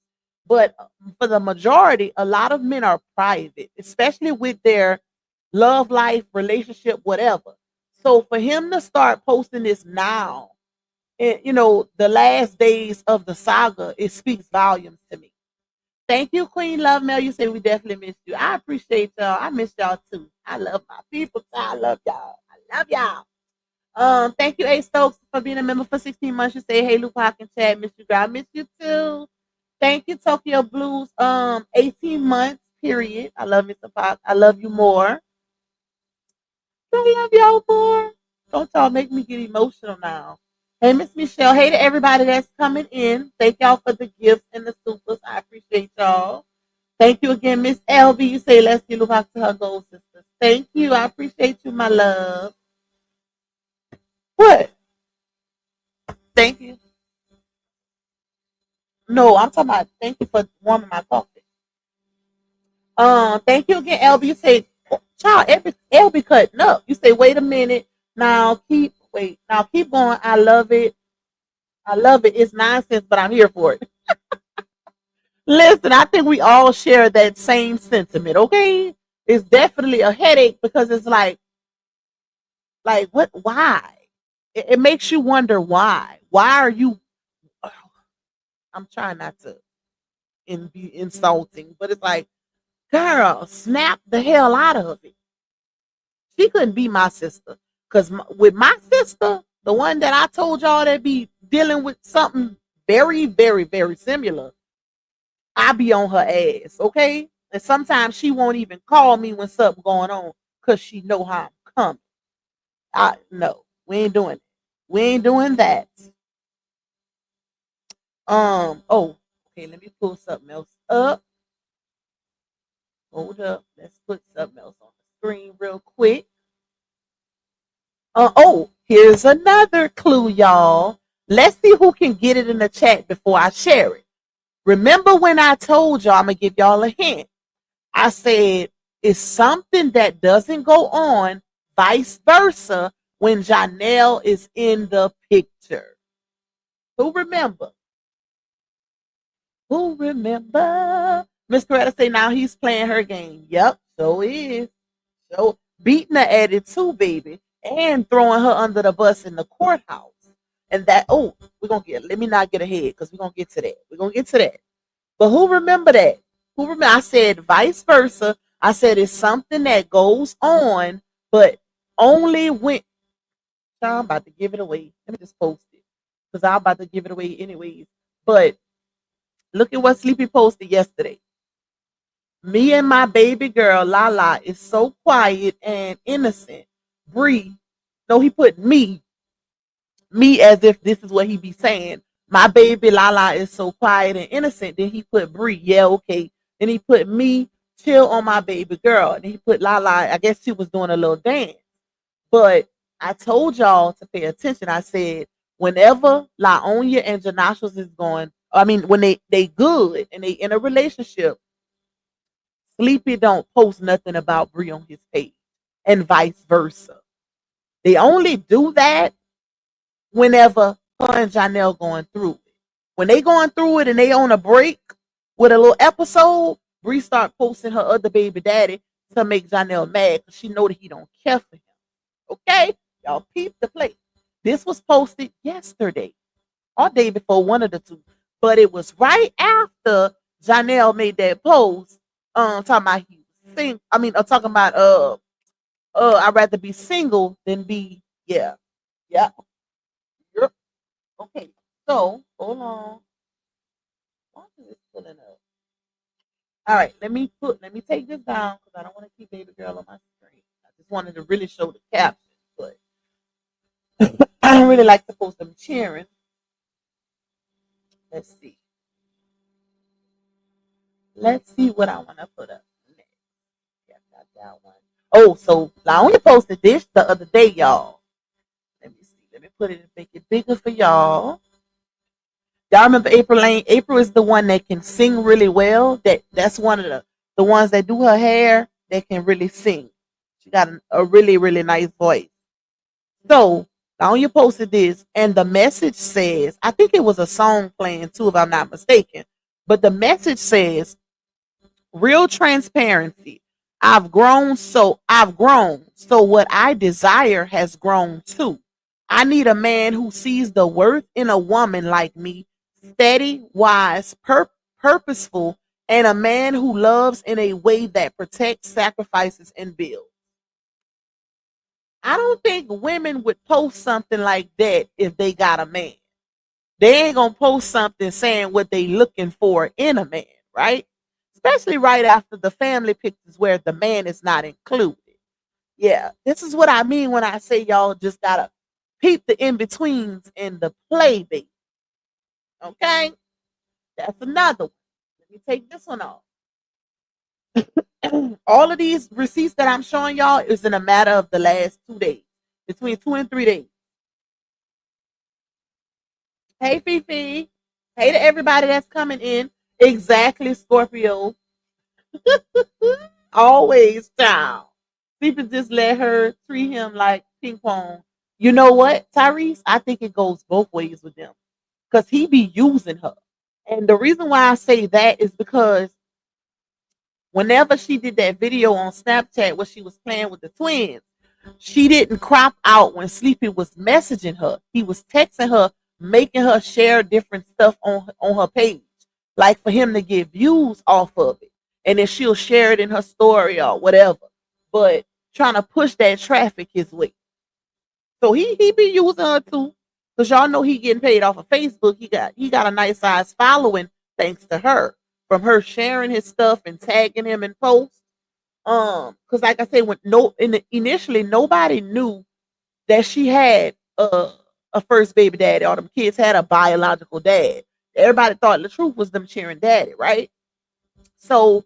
S2: But for the majority, a lot of men are private, especially with their love life, relationship, whatever. So for him to start posting this now, and, the last days of the saga, it speaks volumes to me. Thank you, Queen Love Mel. You say we definitely missed you. I appreciate y'all. I miss y'all too. I love my people. I love y'all. I love y'all. Thank you, A Stokes, for being a member for 16 months. You say, hey, Luke and Chad, miss you, girl. I miss you too. Thank you, Tokyo Blues. 18 months, period. I love Mr. Fox. I love you more. I love y'all more. Don't y'all make me get emotional now. Hey, Miss Michelle. Hey to everybody that's coming in. Thank y'all for the gifts and the supers. I appreciate y'all. Thank you again, Miss LB. You say, let's get back to her goal, sisters. Thank you. I appreciate you, my love. What? Thank you. No, I'm talking about thank you for warming my coffee. Thank you again, LB. You say, child, LB cutting up. You say, wait a minute. Now keep going. I love it. I love it. It's nonsense, but I'm here for it. Listen, I think we all share that same sentiment, okay? It's definitely a headache because it's like what? Why? It makes you wonder why. Why are you? I'm trying not to be insulting, but it's like, girl, snap the hell out of it. She couldn't be my sister because with my sister, the one that I told y'all that be dealing with something very, very, very similar, I be on her ass, okay? And sometimes she won't even call me when something going on because she know how I'm coming. No, we ain't doing it. We ain't doing that. Oh, okay, let me pull something else up. Hold up. Let's put something else on the screen real quick. Here's another clue, y'all. Let's see who can get it in the chat before I share it. Remember when I told y'all, I'm going to give y'all a hint. I said is something that doesn't go on, vice versa, when Johnell is in the picture. Who remember? Who remember? Miss Coretta say now he's playing her game. Yep, so is. So beating her at it too, baby. And throwing her under the bus in the courthouse. And that, oh, let me not get ahead because we're going to get to that. We're going to get to that. But who remember that? Who remember? I said vice versa. I said it's something that goes on, but only when. I'm about to give it away. Let me just post it because I'm about to give it away anyways. But look at what Sleepy posted yesterday. Me and my baby girl, Lala, is so quiet and innocent. Bree, no, he put me as if this is what he be saying. My baby Lala is so quiet and innocent. Then he put Bree, yeah, okay. Then he put me, chill on my baby girl. Then he put Lala, I guess she was doing a little dance. But I told y'all to pay attention. I said, whenever Laonia and Janashos is going, I mean, when they good and they in a relationship, Sleepy don't post nothing about Bree on his page and vice versa. They only do that whenever her and Johnell going through it. When they going through it and they on a break with a little episode, Bree start posting her other baby daddy to make Johnell mad because she know that he don't care for him. Okay? Y'all peep the play. This was posted yesterday or day before, one of the two. But it was right after Johnell made that post talking about he was sing. I mean, talking about I'd rather be single than be yeah. Yeah. Yep. Okay. So hold on. Why is this pulling up? All right, let me take this down because I don't want to keep baby girl on my screen. I just wanted to really show the caption, but I don't really like to post them cheering. Let's see. Let's see what I want to put up next. Yeah, got that one. Oh, so I only posted this the other day, y'all. Let me see. Let me put it and make it bigger for y'all. Y'all remember April Lane? April is the one that can sing really well. That's one of the ones that do her hair that can really sing. She got a really, really nice voice. So now you posted this, and the message says, I think it was a song playing too, if I'm not mistaken. But the message says, real transparency. I've grown. So what I desire has grown too. I need a man who sees the worth in a woman like me, steady, wise, purposeful, and a man who loves in a way that protects, sacrifices, and builds. I don't think women would post something like that if they got a man. They ain't gonna post something saying what they looking for in a man, right? Especially right after the family pictures where the man is not included. Yeah, this is what I mean when I say y'all just gotta peep the in-betweens and the play bait. Okay? That's another one. Let me take this one off. All of these receipts that I'm showing y'all is in a matter of the last 2 days. Between 2 and 3 days. Hey Fifi. Hey to everybody that's coming in. Exactly, Scorpio. Always, child. People just let her treat him like ping pong. You know what, Tyrese? I think it goes both ways with them. Because he be using her. And the reason why I say that is because whenever she did that video on Snapchat where she was playing with the twins, she didn't crop out when Sleepy was messaging her. He was texting her, making her share different stuff on her page, like for him to get views off of it. And then she'll share it in her story or whatever. But trying to push that traffic his way. So he be using her too. Because y'all know he getting paid off of Facebook. He got a nice size following thanks to her. From her sharing his stuff and tagging him in posts. Because like I said, initially nobody knew that she had a first baby daddy, or them kids had a biological dad. Everybody thought the truth was them cheering daddy, right? So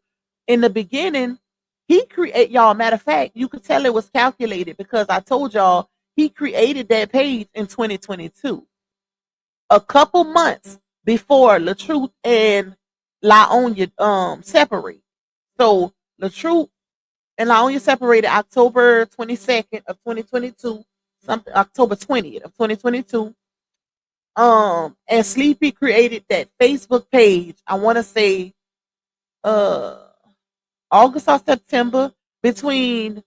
S2: in the beginning, he create y'all. Matter of fact, you could tell it was calculated because I told y'all he created that page in 2022, a couple months before LaTruth and Laonia separate. So LaTruth and Laonia separated October 22nd of 2022, something October 20th of 2022. And Sleepy created that Facebook page. I want to say uh August or September, between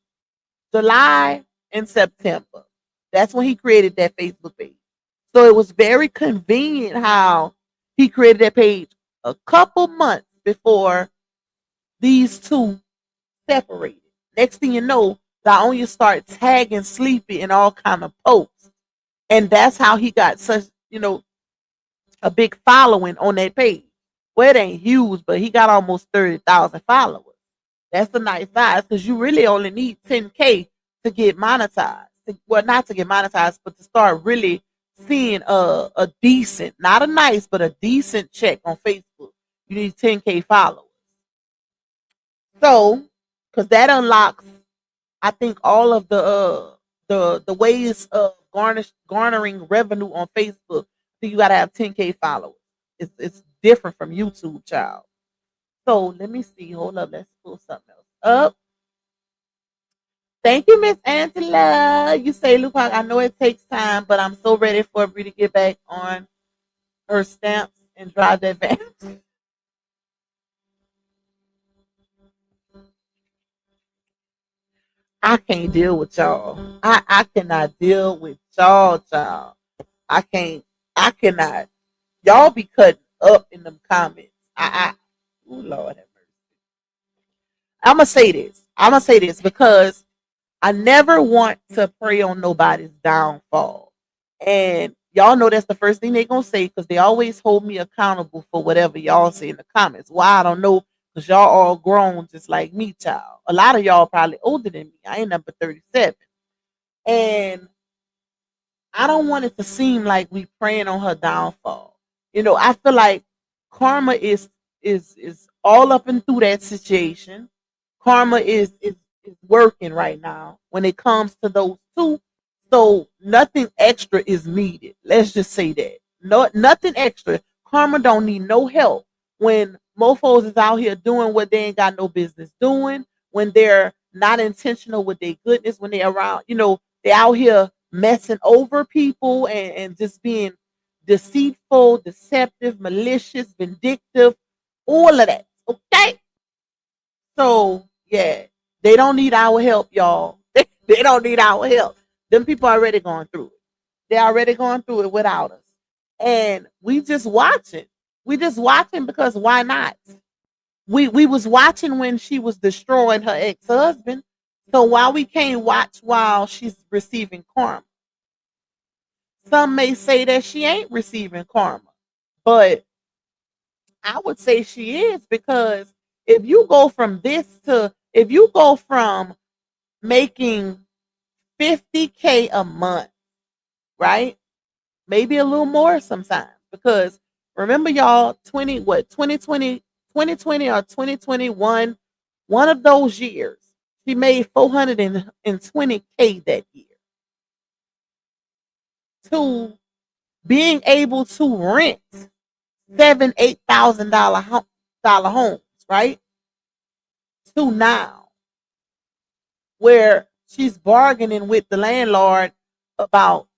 S2: July and September. That's when he created that Facebook page. So it was very convenient how he created that page a couple months before these two separated. Next thing you know, Laonia started tagging Sleepy in all kind of posts. And that's how he got such, a big following on that page. Well, it ain't huge, but he got almost 30,000 followers. That's a nice size because you really only need 10K to get monetized. Well, not to get monetized, but to start really seeing a decent, not a nice, but a decent check on Facebook. You need 10K followers. So, because that unlocks, I think, all of the ways of garnering revenue on Facebook. So you got to have 10K followers. It's different from YouTube, child. So let me see. Hold up. Let's pull something else up. Thank you, Miss Angela. You say, Luke, I know it takes time, but I'm so ready for Bree to get back on her stamps and drive that van. I can't deal with y'all. I cannot deal with y'all, child. I can't. I cannot. Y'all be cutting up in them comments. Oh Lord have mercy. I'm gonna say this because I never want to prey on nobody's downfall. And y'all know that's the first thing they gonna say because they always hold me accountable for whatever y'all say in the comments. Why I don't know, because y'all all grown just like me, child. A lot of y'all probably older than me. I ain't number 37. And I don't want it to seem like we praying on her downfall. I feel like karma is all up and through that situation. Karma is working right now when it comes to those two. So nothing extra is needed. Let's just say that. No, nothing extra. Karma don't need no help when mofos is out here doing what they ain't got no business doing, when they're not intentional with their goodness, when they're around, they out here messing over people and just being deceitful, deceptive, malicious, vindictive, all of that. Okay? So yeah, they don't need our help, y'all. They don't need our help. Them people already going through it. They already going through it without us. And we just watching. We just watching because why not? We was watching when she was destroying her ex-husband. So why we can't watch while she's receiving karma? Some may say that she ain't receiving karma, but I would say she is because if you go from making 50K a month, right? Maybe a little more sometimes because remember y'all 2020 or 2021, one of those years, she made 420K that year. To being able to rent $7,000-$8,000 homes, right? To now, where she's bargaining with the landlord about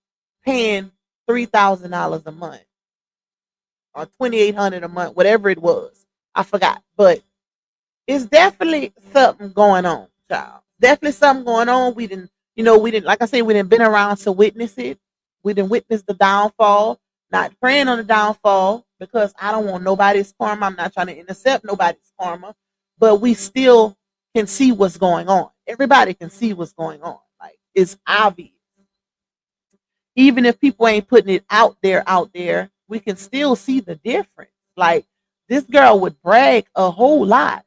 S2: paying $3,000 a month or 2,800 a month, whatever it was. I forgot, but it's definitely something going on, child. Definitely something going on. We didn't, like I said, we didn't been around to witness it. We didn't witness the downfall. Not praying on the downfall because I don't want nobody's karma. I'm not trying to intercept nobody's karma, but we still can see what's going on. Everybody can see what's going on. Like it's obvious. Even if people ain't putting it out there, we can still see the difference. Like this girl would brag a whole lot.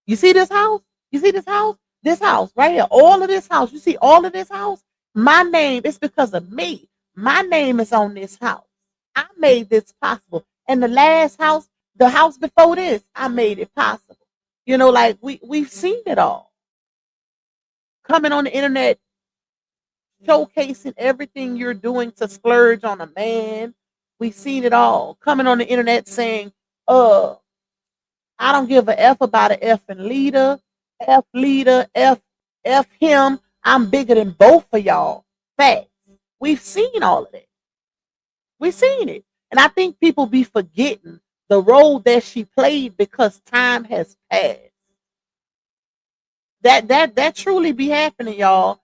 S2: You see this house? You see this house? This house right here. All of this house. You see all of this house? My name is because of me. My name is on this house. I made this possible. And the last house, the house before this, I made it possible. Like we've seen it all. Coming on the internet, showcasing everything you're doing to splurge on a man. We've seen it all. Coming on the internet saying, I don't give a F about a effing leader. F leader, F him. I'm bigger than both of y'all. Facts. We've seen all of that. We've seen it. And I think people be forgetting the role that she played because time has passed. That truly be happening, y'all.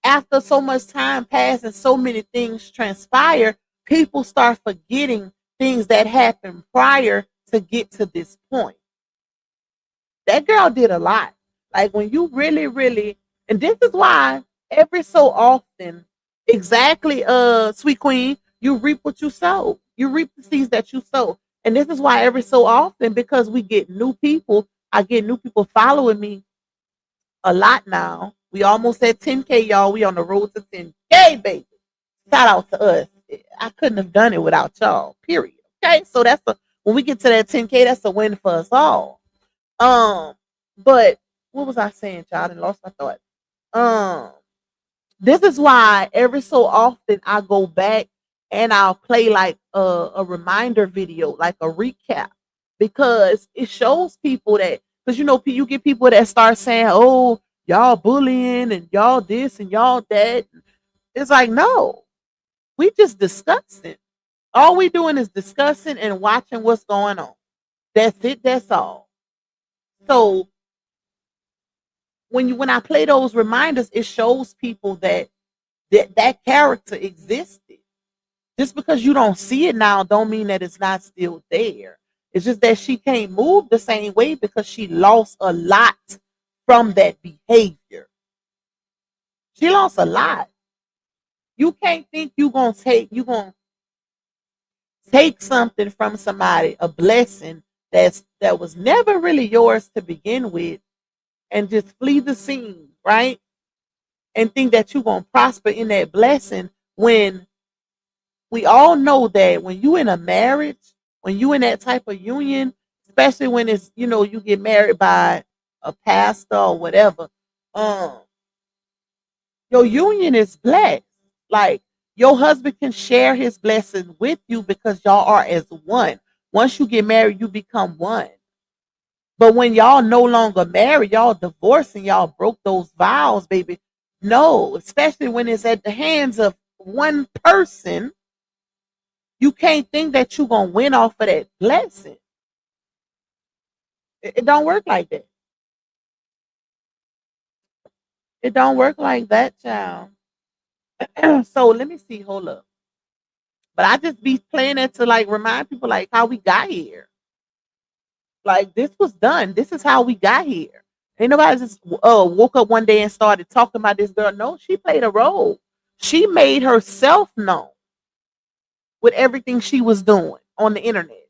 S2: After so much time passed and so many things transpire, people start forgetting things that happened prior to get to this point. That girl did a lot. Like when you really, really, and this is why every so often, exactly, sweet queen, you reap what you sow. You reap the seeds that you sow. And this is why every so often, because we get new people, I get new people following me a lot now. We almost at 10K, y'all. We on the road to 10K, baby. Shout out to us. I couldn't have done it without y'all. Period. Okay, so that's a when we get to that 10K, that's a win for us all. Um, but what was I saying, child? And lost my thought. Um, this is why every so often I go back and I'll play like a reminder video, like a recap, because it shows people that because you know you get people that start saying, "Oh, y'all bullying and y'all this and y'all that." It's like no, we just discussing. All we doing is discussing and watching what's going on. That's it. That's all. So when I play those reminders, it shows people that that character existed. Just because you don't see it now, don't mean that it's not still there. It's just that she can't move the same way because she lost a lot from that behavior. She lost a lot. You can't think you gonna take something from somebody, a blessing that was never really yours to begin with, and just flee the scene, right? And think that you're gonna prosper in that blessing when we all know that when you in a marriage, when you in that type of union, especially when it's you get married by a pastor or whatever, um, your union is blessed. Like your husband can share his blessing with you because y'all are as one. Once you get married, you become one. But when y'all no longer married, y'all divorced and y'all broke those vows, baby. No, especially when it's at the hands of one person, you can't think that you're gonna win off of that blessing. It don't work like that. It don't work like that, child. So let me see. Hold up. But I just be playing it to like remind people like how we got here. Like this was done. This is how we got here. Ain't nobody just woke up one day and started talking about this girl. No, she played a role. She made herself known with everything she was doing on the internet,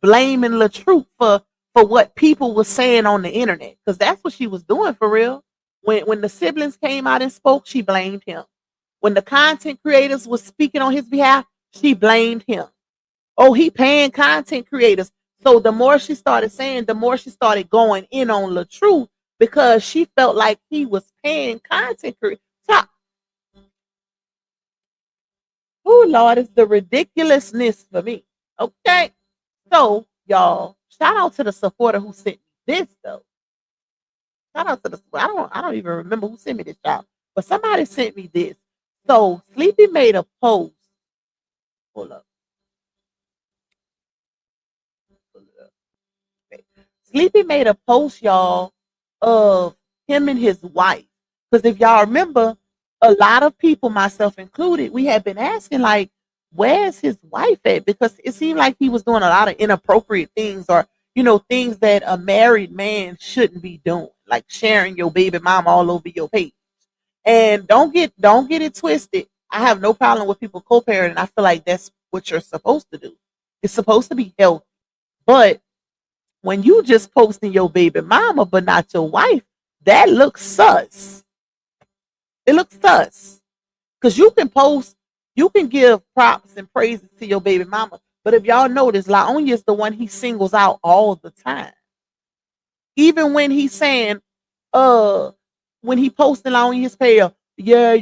S2: blaming LaTruth for what people were saying on the internet, because that's what she was doing for real. When the siblings came out and spoke, she blamed him. When the content creators was speaking on his behalf, she blamed him. Oh, he paying content creators. So the more she started saying, the more she started going in on LaTruth because she felt like he was paying content creators. Oh Lord, it's the ridiculousness for me. Okay. So y'all, shout out to the supporter who sent me this though. Shout out to the I don't even remember who sent me this job, but somebody sent me this. So Sleepy made a post. Hold up. Pull it up. Okay. Sleepy made a post, y'all, of him and his wife. Because if y'all remember, a lot of people, myself included, we had been asking, like, where's his wife at? Because it seemed like he was doing a lot of inappropriate things or, things that a married man shouldn't be doing, like sharing your baby mom all over your page. And don't get it twisted. I have no problem with people co-parenting. I feel like that's what you're supposed to do. It's supposed to be healthy. But when you just posting your baby mama but not your wife, that looks sus. It looks sus. Because you can give props and praises to your baby mama. But if y'all notice, Laonia is the one he singles out all the time. Even when he's saying, when he posting on his page, yeah,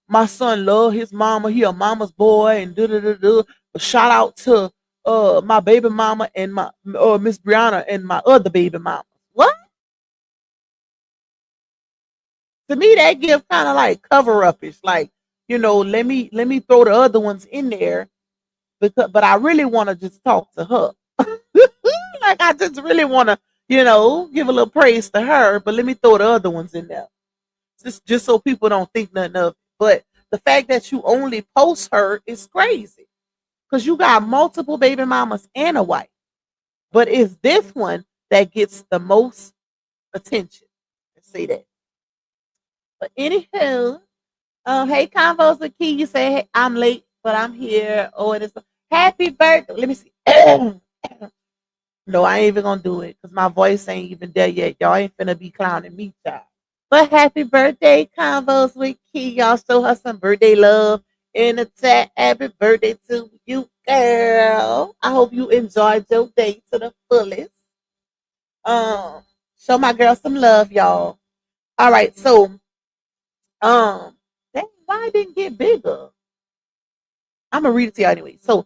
S2: my son love his mama, he a mama's boy, and da. Shout out to my baby mama and my Miss Brianna and my other baby mama. What? To me, that gives kind of like cover upish. Like, let me throw the other ones in there because, but I really want to just talk to her. Like I just really want to, give a little praise to her, but let me throw the other ones in there, just so people don't think nothing of it. But the fact that you only post her is crazy because you got multiple baby mamas and a wife, but it's this one that gets the most attention. Let's say that. But anywho, hey, Convos with Key, you say, hey, I'm late, but I'm here. Oh, it is happy birthday. Let me see. No, I ain't even gonna do it because my voice ain't even there yet. Y'all ain't finna be clowning me, child. But happy birthday, Convos with Key. Y'all show her some birthday love in the chat. Happy birthday to you, girl. I hope you enjoyed your day to the fullest. Um, Show my girl some love, y'all. All right, so dang, why it didn't get bigger? I'm gonna read it to y'all anyway. So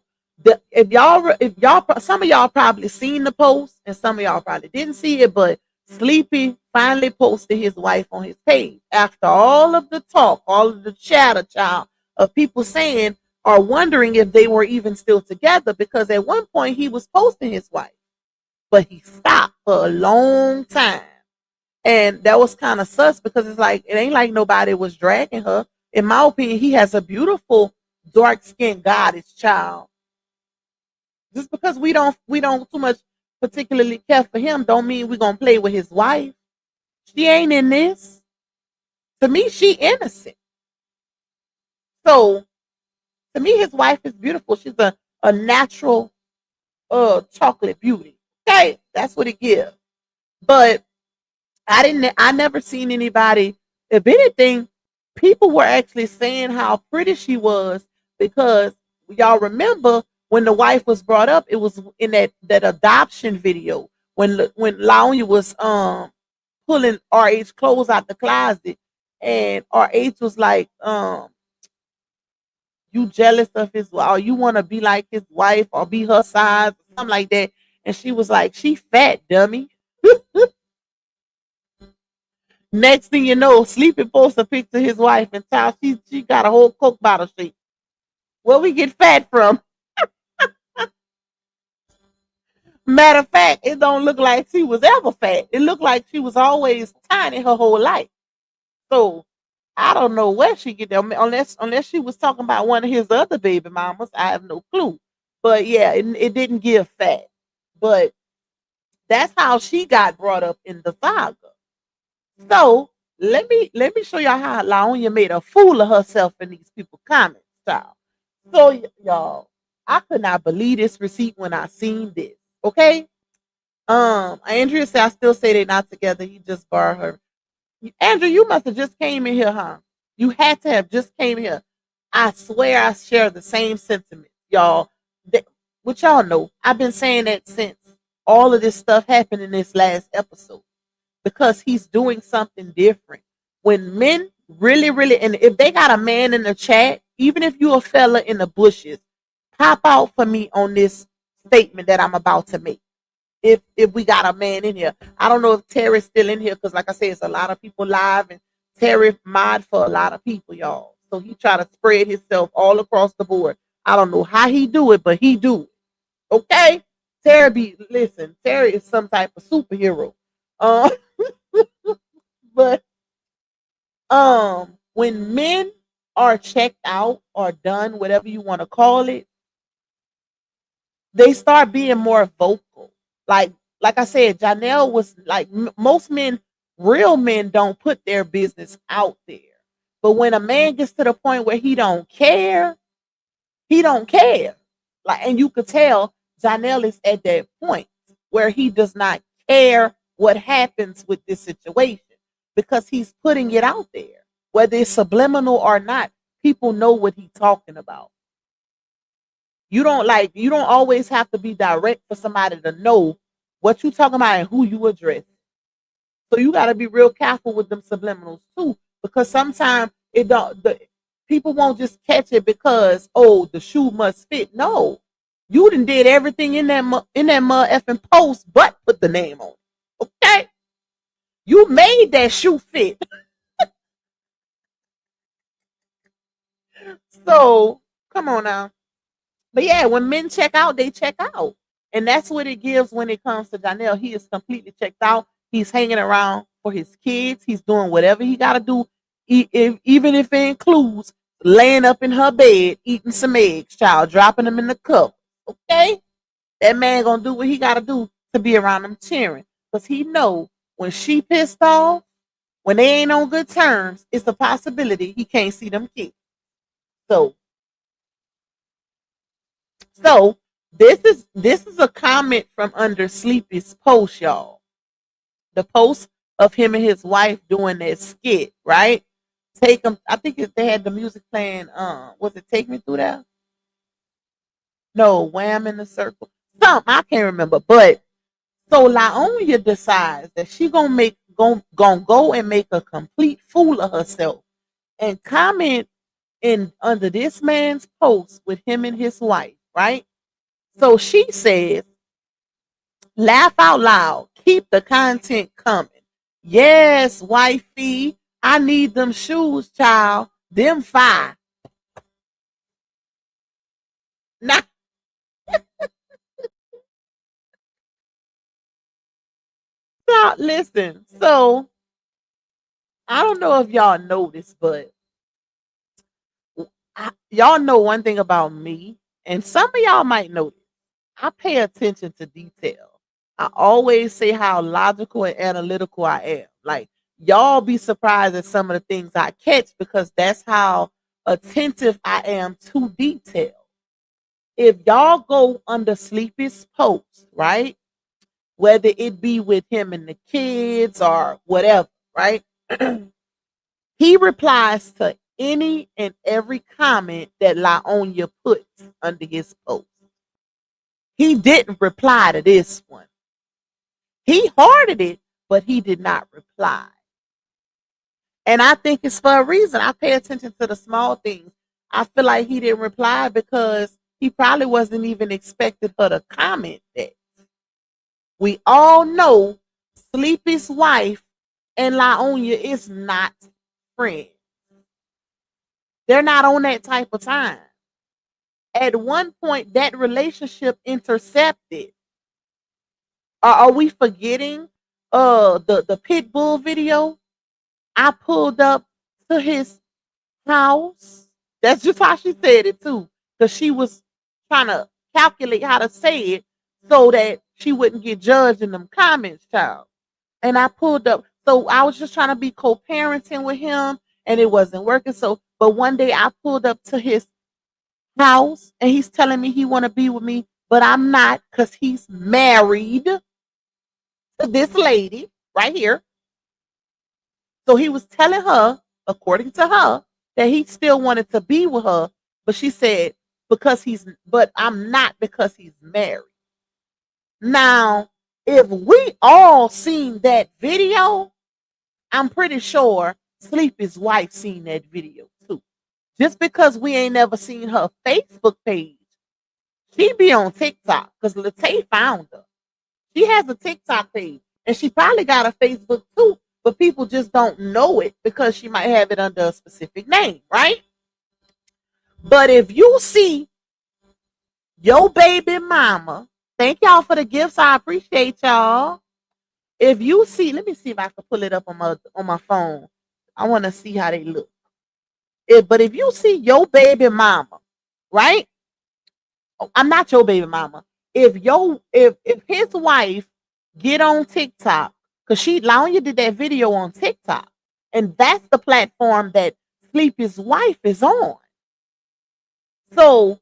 S2: if y'all some of y'all probably seen the post and some of y'all probably didn't see it, but Sleepy finally posted his wife on his page after all of the talk, all of the chatter, child, of people saying or wondering if they were even still together because at one point he was posting his wife, but he stopped for a long time. And that was kind of sus because it's like it ain't like nobody was dragging her. In my opinion, he has a beautiful dark skinned goddess child. Just because we don't too much particularly care for him, don't mean we're gonna play with his wife. She ain't in this. To me, she innocent. So to me, his wife is beautiful. She's a natural chocolate beauty. Okay, that's what it gives. But I never seen anybody, if anything, people were actually saying how pretty she was because y'all remember when the wife was brought up, it was in that adoption video when Laonya was pulling RH clothes out the closet and RH was like, you jealous of his or you want to be like his wife or be her size or something like that. And she was like, she fat, dummy. Next thing you know, Sleepy posts a picture of his wife and child, she got a whole Coke bottle shape. Where we get fat from? Matter of fact, it don't look like she was ever fat. It looked like she was always tiny her whole life. So I don't know where she get them unless she was talking about one of his other baby mamas. I have no clue. But yeah, it didn't give fat. But that's how she got brought up in the saga. So let me show y'all how Laonya made a fool of herself in these people comments, child. So y'all, I could not believe this receipt when I seen this. Okay. Andrea said I still say they're not together. He just borrowed her. Andrew, you must have just came in here, huh? You had to have just came here. I swear I share the same sentiment, y'all. Which y'all know, I've been saying that since all of this stuff happened in this last episode because he's doing something different. When men really, really, and if they got a man in the chat, even if you a fella in the bushes, pop out for me on this statement that I'm about to make. If we got a man in here, I don't know if Terry's still in here because, like I said, it's a lot of people live, and Terry mod for a lot of people, y'all. So he try to spread himself all across the board. I don't know how he do it, but he do it. Okay, listen. Terry is some type of superhero. Uh, but when men are checked out or done, whatever you want to call it, they start being more vocal. Like I said, Johnell was like most men, real men don't put their business out there. But when a man gets to the point where he don't care, he don't care. Like, and you could tell Johnell is at that point where he does not care what happens with this situation because he's putting it out there, whether it's subliminal or not. People know what he's talking about. You don't always have to be direct for somebody to know what you talking about and who you address. So you got to be real careful with them subliminals too, because sometimes it don't. The people won't just catch it because the shoe must fit. No, you done did everything in that mud effing post, but put the name on it. Okay, you made that shoe fit. So come on now. But yeah, when men check out, they check out. And that's what it gives when it comes to Johnell. He is completely checked out. He's hanging around for his kids. He's doing whatever he got to do, even if it includes laying up in her bed, eating some eggs, child, dropping them in the cup. Okay? That man going to do what he got to do to be around them cheering. Because he know when she pissed off, when they ain't on good terms, it's a possibility he can't see them kids. So So this is a comment from under Sleepy's post, y'all. The post of him and his wife doing that skit, right? Take them. I think they had the music playing. Was it Take Me Through That? No, Wham in the Circle. Something I can't remember. But so Laonia decides that she gonna go and make a complete fool of herself and comment in under this man's post with him and his wife, right? So she says, laugh out loud. Keep the content coming. Yes, wifey. I need them shoes, child. Them five. Now, listen. So, I don't know if y'all know this, but y'all know one thing about me, and some of y'all might know this. I pay attention to detail. I always say how logical and analytical I am. Like, y'all be surprised at some of the things I catch because that's how attentive I am to detail. If y'all go under Sleepy's post, right? Whether it be with him and the kids or whatever, right? He replies to any and every comment that Laonia puts under his post. He didn't reply to this one. He hearted it, but he did not reply. And I think it's for a reason. I pay attention to the small things. I feel like he didn't reply because he probably wasn't even expecting her to comment that. We all know Sleepy's wife and Laonia is not friends. They're not on that type of time. At one point, that relationship intercepted. Are we forgetting the pit bull video? I pulled up to his house. That's just how she said it too, because she was trying to calculate how to say it so that she wouldn't get judged in them comments, child. And I pulled up, so I was just trying to be co-parenting with him, and it wasn't working. So, but one day I pulled up to his house, and he's telling me he want to be with me, but I'm not, because he's married to this lady right here. So he was telling her, according to her, that he still wanted to be with her, but she said, but I'm not because he's married. Now, if we all seen that video, I'm pretty sure Sleepy's wife seen that video too. Just because we ain't never seen her Facebook page, she be on TikTok because Latay found her. She has a TikTok page and she probably got a Facebook too, but people just don't know it because she might have it under a specific name, right? But if you see your baby mama, thank y'all for the gifts. I appreciate y'all. If you see, let me see if I can pull it up on my phone. I want to see how they look. But if you see your baby mama, right? I'm not your baby mama. If his wife get on TikTok, because Laonia did that video on TikTok, and that's the platform that Sleepy's wife is on. So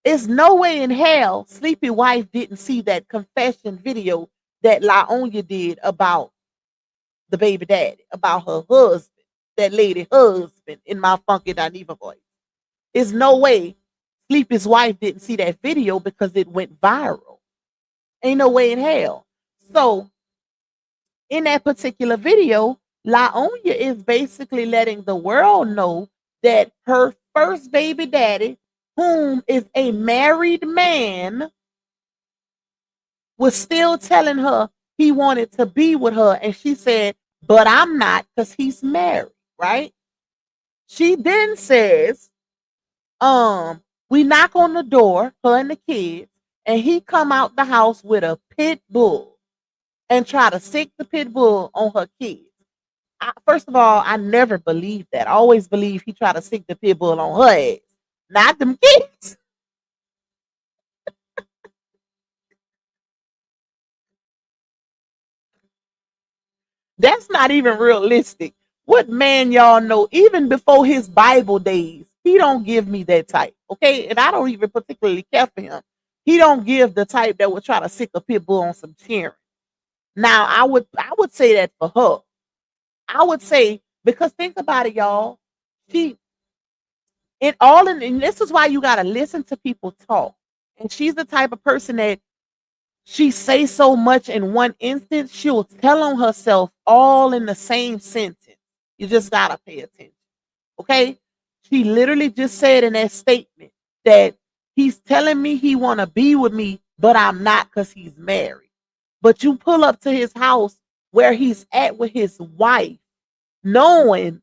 S2: it's no way in hell Sleepy wife didn't see that confession video that Laonia did about the baby daddy, about her husband, that lady husband in my funky Daniva voice. There's no way Sleepy's wife didn't see that video because it went viral. Ain't no way in hell. So in that particular video, Laonia is basically letting the world know that her first baby daddy, whom is a married man, was still telling her he wanted to be with her. And she said, but I'm not because he's married, right? She then says, We knock on the door, her and the kids, and he come out the house with a pit bull and try to sick the pit bull on her kids. First of all, I never believed that. I always believed he tried to sick the pit bull on her ass, not them kids. That's not even realistic. What man y'all know, even before his Bible days, he don't give me that type. Okay. And I don't even particularly care for him. He don't give the type that would try to sick a pit bull on some cheering. Now I would say that for her. I would say, because think about it, y'all. She and this is why you gotta listen to people talk. And she's the type of person that she say so much in one instance, she'll tell on herself all in the same sentence. You just gotta pay attention. Okay? She literally just said in that statement that he's telling me he wanna be with me, but I'm not because he's married. But you pull up to his house where he's at with his wife, knowing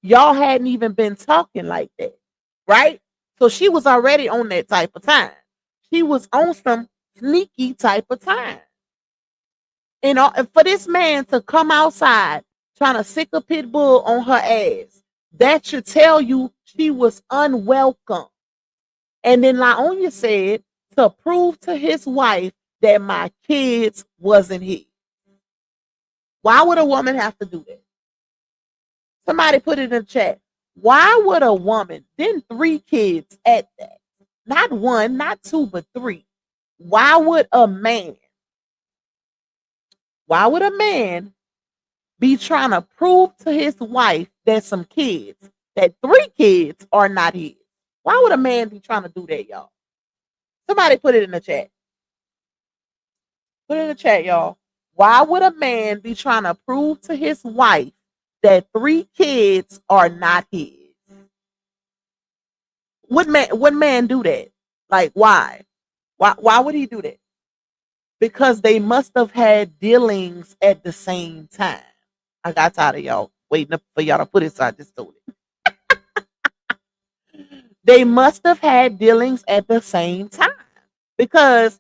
S2: y'all hadn't even been talking like that, right? So she was already on that type of time. She was on some sneaky type of time. And for this man to come outside trying to sick a pit bull on her ass, that should tell you she was unwelcome. And then Laonia said to prove to his wife that my kids wasn't his. Why would a woman have to do that? Somebody put it in the chat. Why would a woman, then 3 kids at that, not one, not two, but 3? Why would a man, why would a man be trying to prove to his wife that some kids, that 3 kids are not his? Why would a man be trying to do that, y'all? Somebody put it in the chat. Put it in the chat, y'all. Why would a man be trying to prove to his wife that 3 kids are not his? What man do that? Like, why? Why would he do that? Because they must have had dealings at the same time. I got tired of y'all waiting up for y'all to put it, so I just told it. They must have had dealings at the same time. Because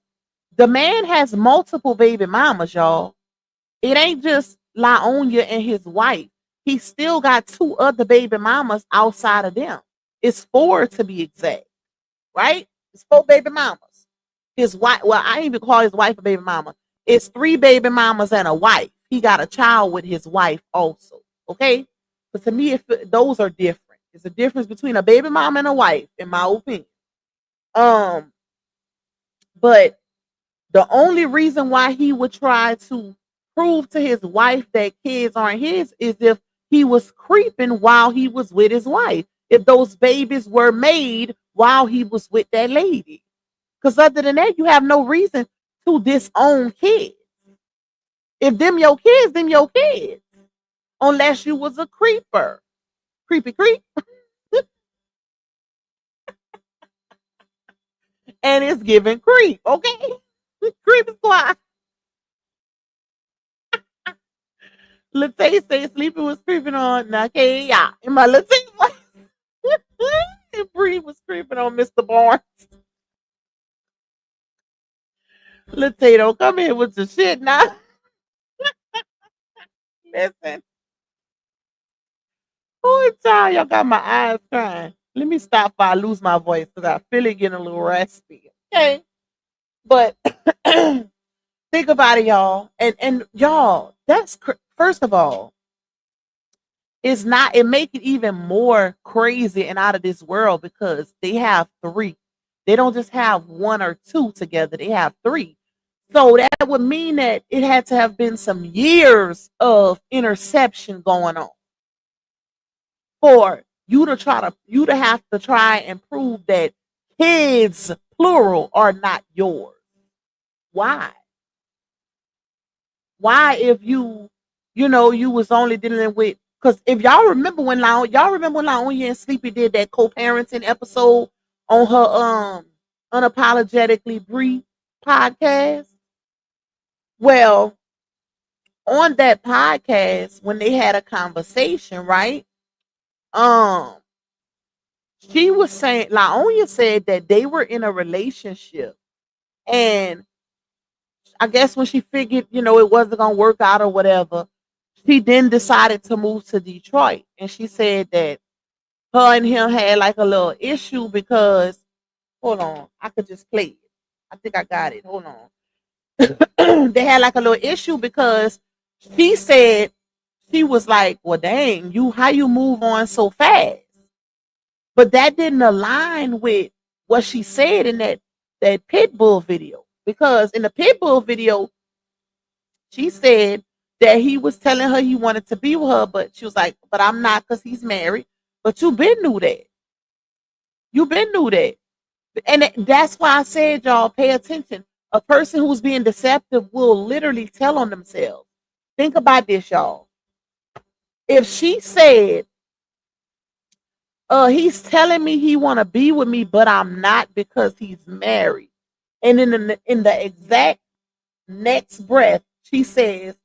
S2: the man has multiple baby mamas, y'all. It ain't just Laonia and his wife. He still got 2 other baby mamas outside of them. It's 4 to be exact, right? It's 4 baby mamas. His wife, well, I ain't even call his wife a baby mama. It's 3 baby mamas and a wife. He got a child with his wife also. Okay? But to me, those are different. There's a difference between a baby mama and a wife, in my opinion. Um, but the only reason why he would try to prove to his wife that kids aren't his is if he was creeping while he was with his wife. If those babies were made while he was with that lady. Because other than that, you have no reason to disown kids. If them your kids, them your kids. Unless you was a creeper. Creepy creep. And it's giving creep, okay? Creep squad. Latae say sleeping was creeping on Nakia. And my Latae voice. And Bree was creeping on Mr. Barnes. Latae, don't come in with the shit now. Listen. Oh, child, y'all got my eyes crying. Let me stop before I lose my voice because I feel it getting a little raspy. Okay. But think about it, y'all. And y'all, first of all, it's not, it make it even more crazy and out of this world because they have 3. They don't just have 1 or 2 together, they have 3. So that would mean that it had to have been some years of interception going on for you to have to try and prove that kids plural are not yours. Why? Why, if you was only dealing with, because if y'all remember when Laonia and Sleepy did that co-parenting episode on her unapologetically Bree podcast. Well, on that podcast, when they had a conversation, right? Um, She was saying, Laonia said that they were in a relationship, and I guess when she figured, it wasn't gonna work out or whatever, she then decided to move to Detroit. And she said that her and him had like a little issue because, hold on, I could just play it. I think I got it. Hold on. They had like a little issue because she said she was like, well, dang, how you move on so fast? But that didn't align with what she said in that Pitbull video. Because in the Pitbull video, she said that he was telling her he wanted to be with her, but she was like, but I'm not because he's married. But you been knew that. You been knew that. And that's why I said, y'all, pay attention. A person who's being deceptive will literally tell on themselves. Think about this, y'all. If she said, he's telling me he want to be with me, but I'm not because he's married. And in the exact next breath, she says,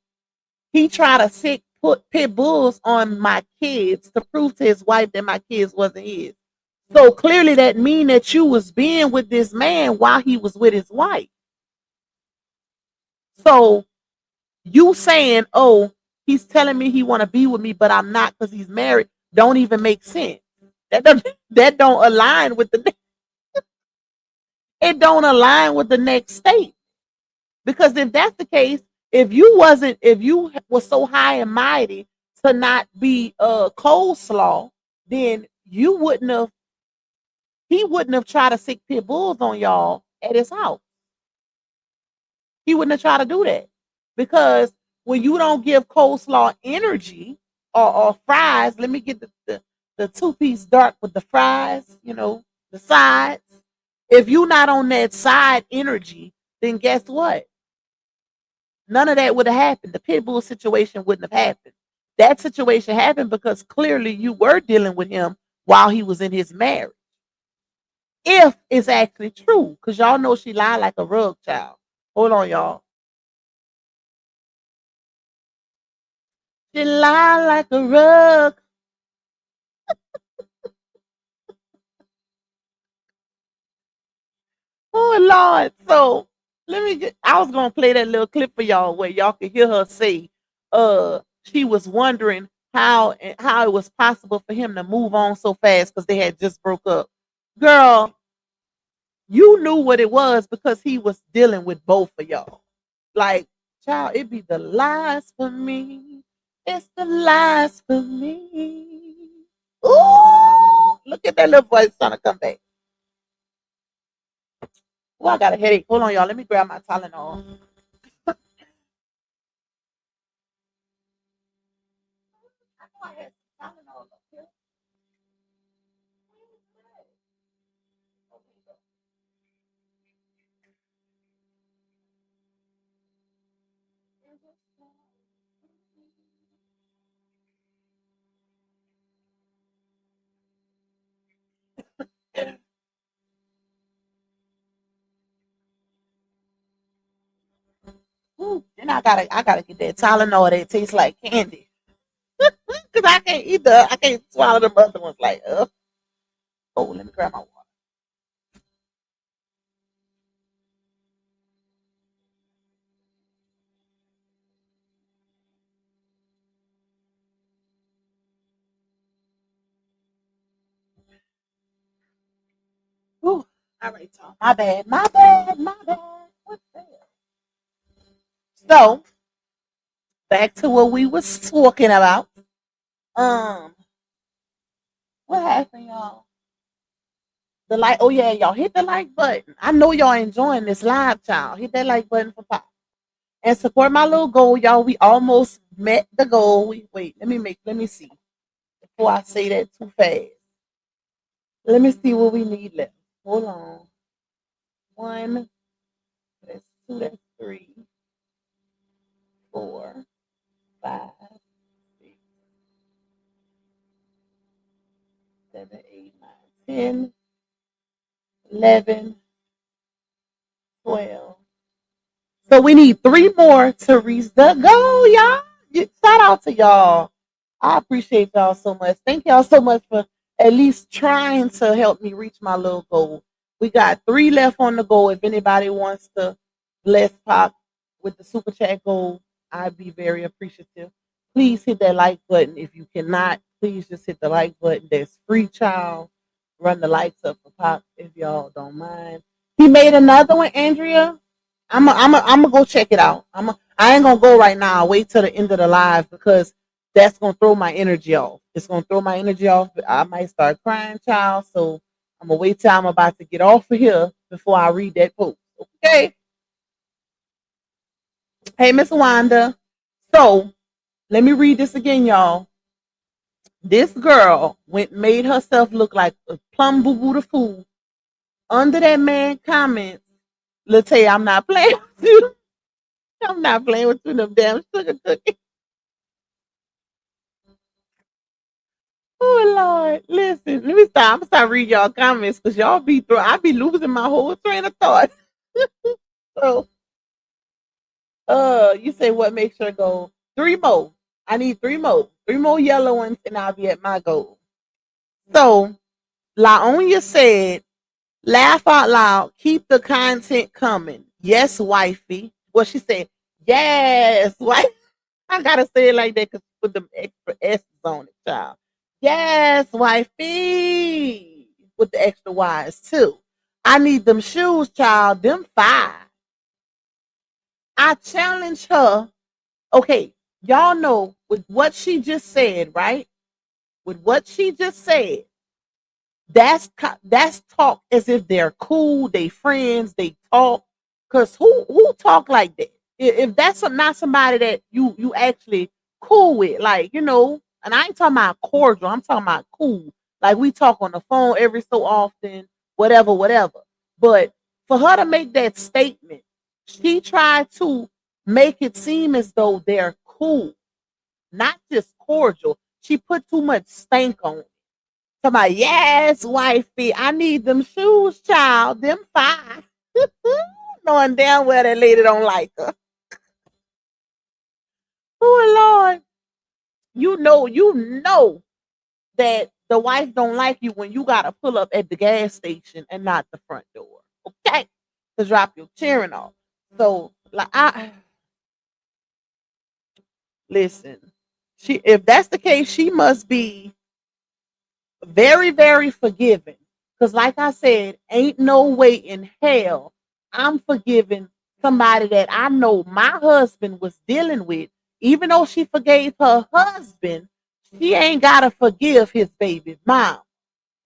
S2: he tried to put pit bulls on my kids to prove to his wife that my kids wasn't his. So clearly that mean that you was being with this man while he was with his wife. So you saying, oh, he's telling me he want to be with me, but I'm not because he's married, don't even make sense. That don't align with it don't align with the next state. Because if that's the case, if you were so high and mighty to not be coleslaw, then he wouldn't have tried to sick pit bulls on y'all at his house. He wouldn't have tried to do that. Because when you don't give coleslaw energy or fries, let me get the two-piece dark with the fries, the sides. If you're not on that side energy, then guess what? None of that would have happened. The pit bull situation wouldn't have happened. That situation happened because clearly you were dealing with him while he was in his marriage. If it's actually true, because y'all know she lied like a rug child. Hold on, y'all. She lied like a rug. Oh Lord. So I was gonna play that little clip for y'all where y'all could hear her say, she was wondering how it was possible for him to move on so fast because they had just broke up. Girl, you knew what it was because he was dealing with both of y'all. Like, child, it be the lies for me. It's the lies for me. Ooh, look at that little voice trying to come back. Oh, I got a headache. Hold on, y'all. Let me grab my Tylenol. Ooh, then I gotta get that Tylenol that tastes like candy. Cause I can't swallow the other ones like oh, let me grab my water. Ooh, all right, y'all. My bad, my bad, my bad. What's that? So back to what we was talking about. Um, what happened, y'all? The like, oh yeah, y'all hit the like button. I know y'all enjoying this live, child. Hit that like button for pop and support my little goal, y'all. We almost met the goal. Wait, let me see before I say that too fast. Let me see what we need left. Hold on. One, that's two, that's three, four, five, six, 7, 8, 9, 10, 11, 12. So we need three more to reach the goal, y'all. Shout out to y'all. I appreciate y'all so much. Thank y'all so much for at least trying to help me reach my little goal. We got 3 left on the goal. If anybody wants to bless Pop with the super chat goal, I'd be very appreciative. Please hit that like button. If you cannot, please just hit the like button. There's free, child. Run the lights up for Pop if y'all don't mind. He made another one, Andrea. I'm gonna go check it out. I ain't gonna go right now. I'll wait till the end of the live because that's gonna throw my energy off. It's gonna throw my energy off. I might start crying, child. So I'm gonna wait till I'm about to get off of here before I read that post. Okay. Hey, Miss Wanda. So let me read this again, y'all. This girl made herself look like a plum boo boo the fool. Under that man comments, Latae, I'm not playing with you. I'm not playing with you, them damn sugar cookies. Oh Lord, listen. Let me stop. I'm gonna start reading y'all comments because y'all be through. I be losing my whole train of thought. So, you say what makes her go 3 more? I need 3 more, 3 more yellow ones, and I'll be at my goal. So, Laonya said, "Laugh out loud. Keep the content coming." Yes, wifey. Well, she said, "Yes, wife." I gotta say it like that because put them extra S's on it, child. Yes, wifey. With the extra Y's too. I need them shoes, child. Them 5. I challenge her. Okay, y'all know with what she just said, right? With what she just said, that's talk as if they're cool, they friends, they talk. Cause who talk like that? If that's not somebody that you actually cool with, like and I ain't talking about cordial, I'm talking about cool. Like we talk on the phone every so often, whatever, whatever. But for her to make that statement, she tried to make it seem as though they're cool, not just cordial. She put too much stank on it. Somebody, yes, wifey, I need them shoes, child. Them 5. Knowing damn well that lady don't like her. Oh Lord. You know that the wife don't like you when you gotta pull up at the gas station and not the front door. Okay? To drop your cheering off. So like I listen. If that's the case, she must be very, very forgiving. Because, like I said, ain't no way in hell I'm forgiving somebody that I know my husband was dealing with. Even though she forgave her husband, she ain't got to forgive his baby mom.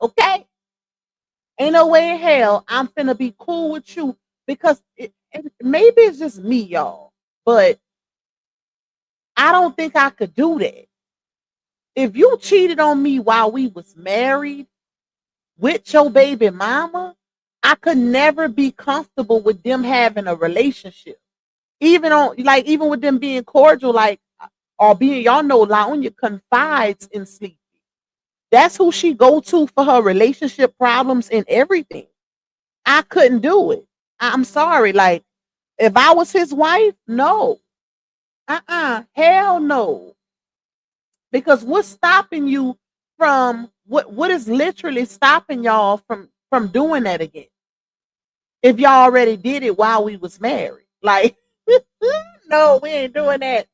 S2: Okay? Ain't no way in hell I'm finna be cool with you because maybe it's just me, y'all. But I don't think I could do that. If you cheated on me while we was married, with your baby mama, I could never be comfortable with them having a relationship. Even with them being cordial, like or being y'all know Laonya confides in Sleepy. That's who she go to for her relationship problems and everything. I couldn't do it. I'm sorry. Like if I was his wife, no. Hell no. Because what's stopping you from what is literally stopping y'all from doing that again? If y'all already did it while we was married. Like, no, we ain't doing that.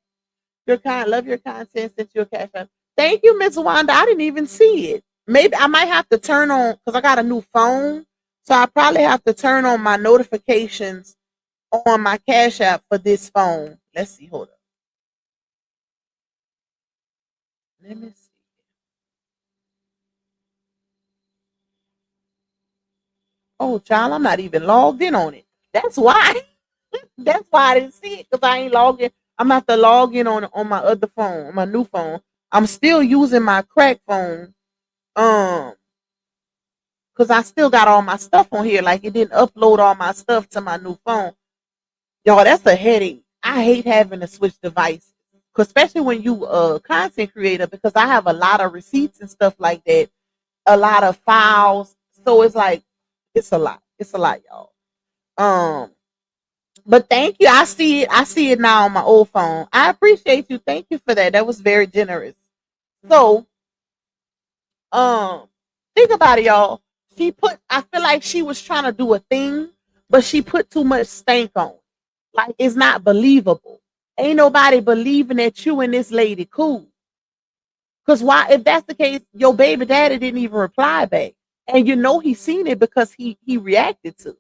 S2: Love your content, sent you a cash app. Thank you, Miss Wanda. I didn't even see it. Maybe I might have to turn on because I got a new phone. So I probably have to turn on my notifications on my cash app for this phone. Let's see. Hold up. Let me see. Oh, child, I'm not even logged in on it. That's why. That's why I didn't see it because I ain't logged in. I'm gonna have to log in on my other phone, on my new phone. I'm still using my crack phone, um, because I still got all my stuff on here. Like it didn't upload all my stuff to my new phone. Y'all, that's a headache. I hate having to switch devices, especially when you a content creator, because I have a lot of receipts and stuff like that, a lot of files. So it's like it's a lot. It's a lot, y'all. Um, But thank you. I see it. I see it now on my old phone. I appreciate you. Thank you for that. That was very generous. So, um, Think about it, y'all. I feel like she was trying to do a thing, but she put too much stank on it. Like, it's not believable. Ain't nobody believing that you and this lady cool. Because why, if that's the case, your baby daddy didn't even reply back. And you know he seen it because he reacted to it.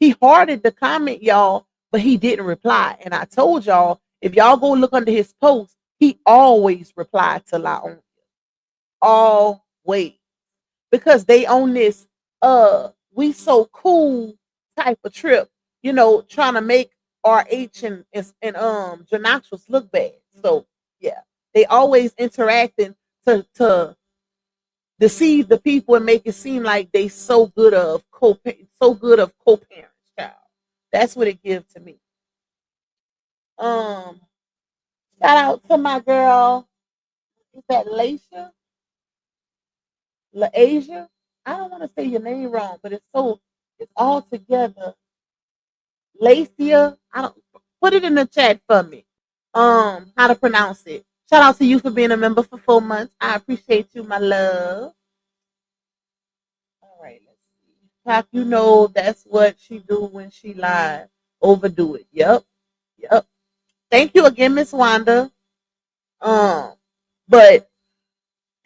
S2: He hearted the comment, y'all, but he didn't reply. And I told y'all, if y'all go look under his post, he always replied to Laon. Always. Because they on this we so cool type of trip, trying to make RH and Jonatrus look bad. So yeah, they always interacting to deceive the people and make it seem like they so good of co-parents, child. That's what it gives to me. Um, Shout out to my girl. Is that Laisha? LaAsia? I don't want to say your name wrong, but it's all together. Lacia. I don't Put it in the chat for me. How to pronounce it. Shout out to you for being a member for 4 months. I appreciate you, my love. All right, let's see. Pop, that's what she do when she lied. Overdo it. Yep. Yep. Thank you again, Miss Wanda. Um, but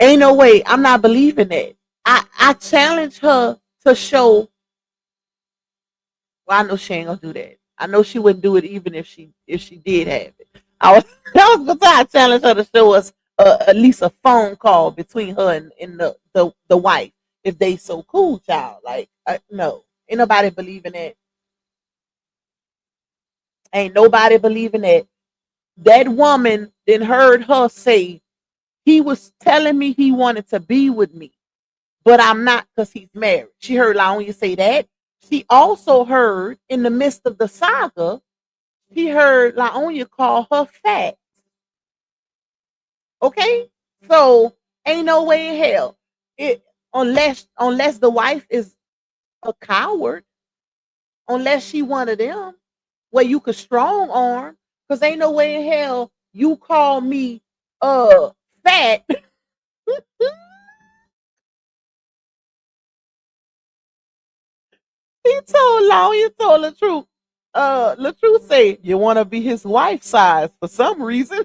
S2: ain't no way. I'm not believing that. I challenge her to show. Well, I know she ain't gonna do that. I know she wouldn't do it even if she did have it. I was I was gonna challenge her to show us at least a phone call between her and the wife if they so cool, child. Like no, ain't nobody believing that. Ain't nobody believing that. That woman then heard her say he was telling me he wanted to be with me, but I'm not because he's married. She heard Laonia say that. She also heard in the midst of the saga, she heard Laonia call her fat. Okay? So ain't no way in hell. It unless the wife is a coward, unless she one of them where you could strong arm, because ain't no way in hell you call me fat. He told Law, he told the truth. The truth say you want to be his wife size for some reason.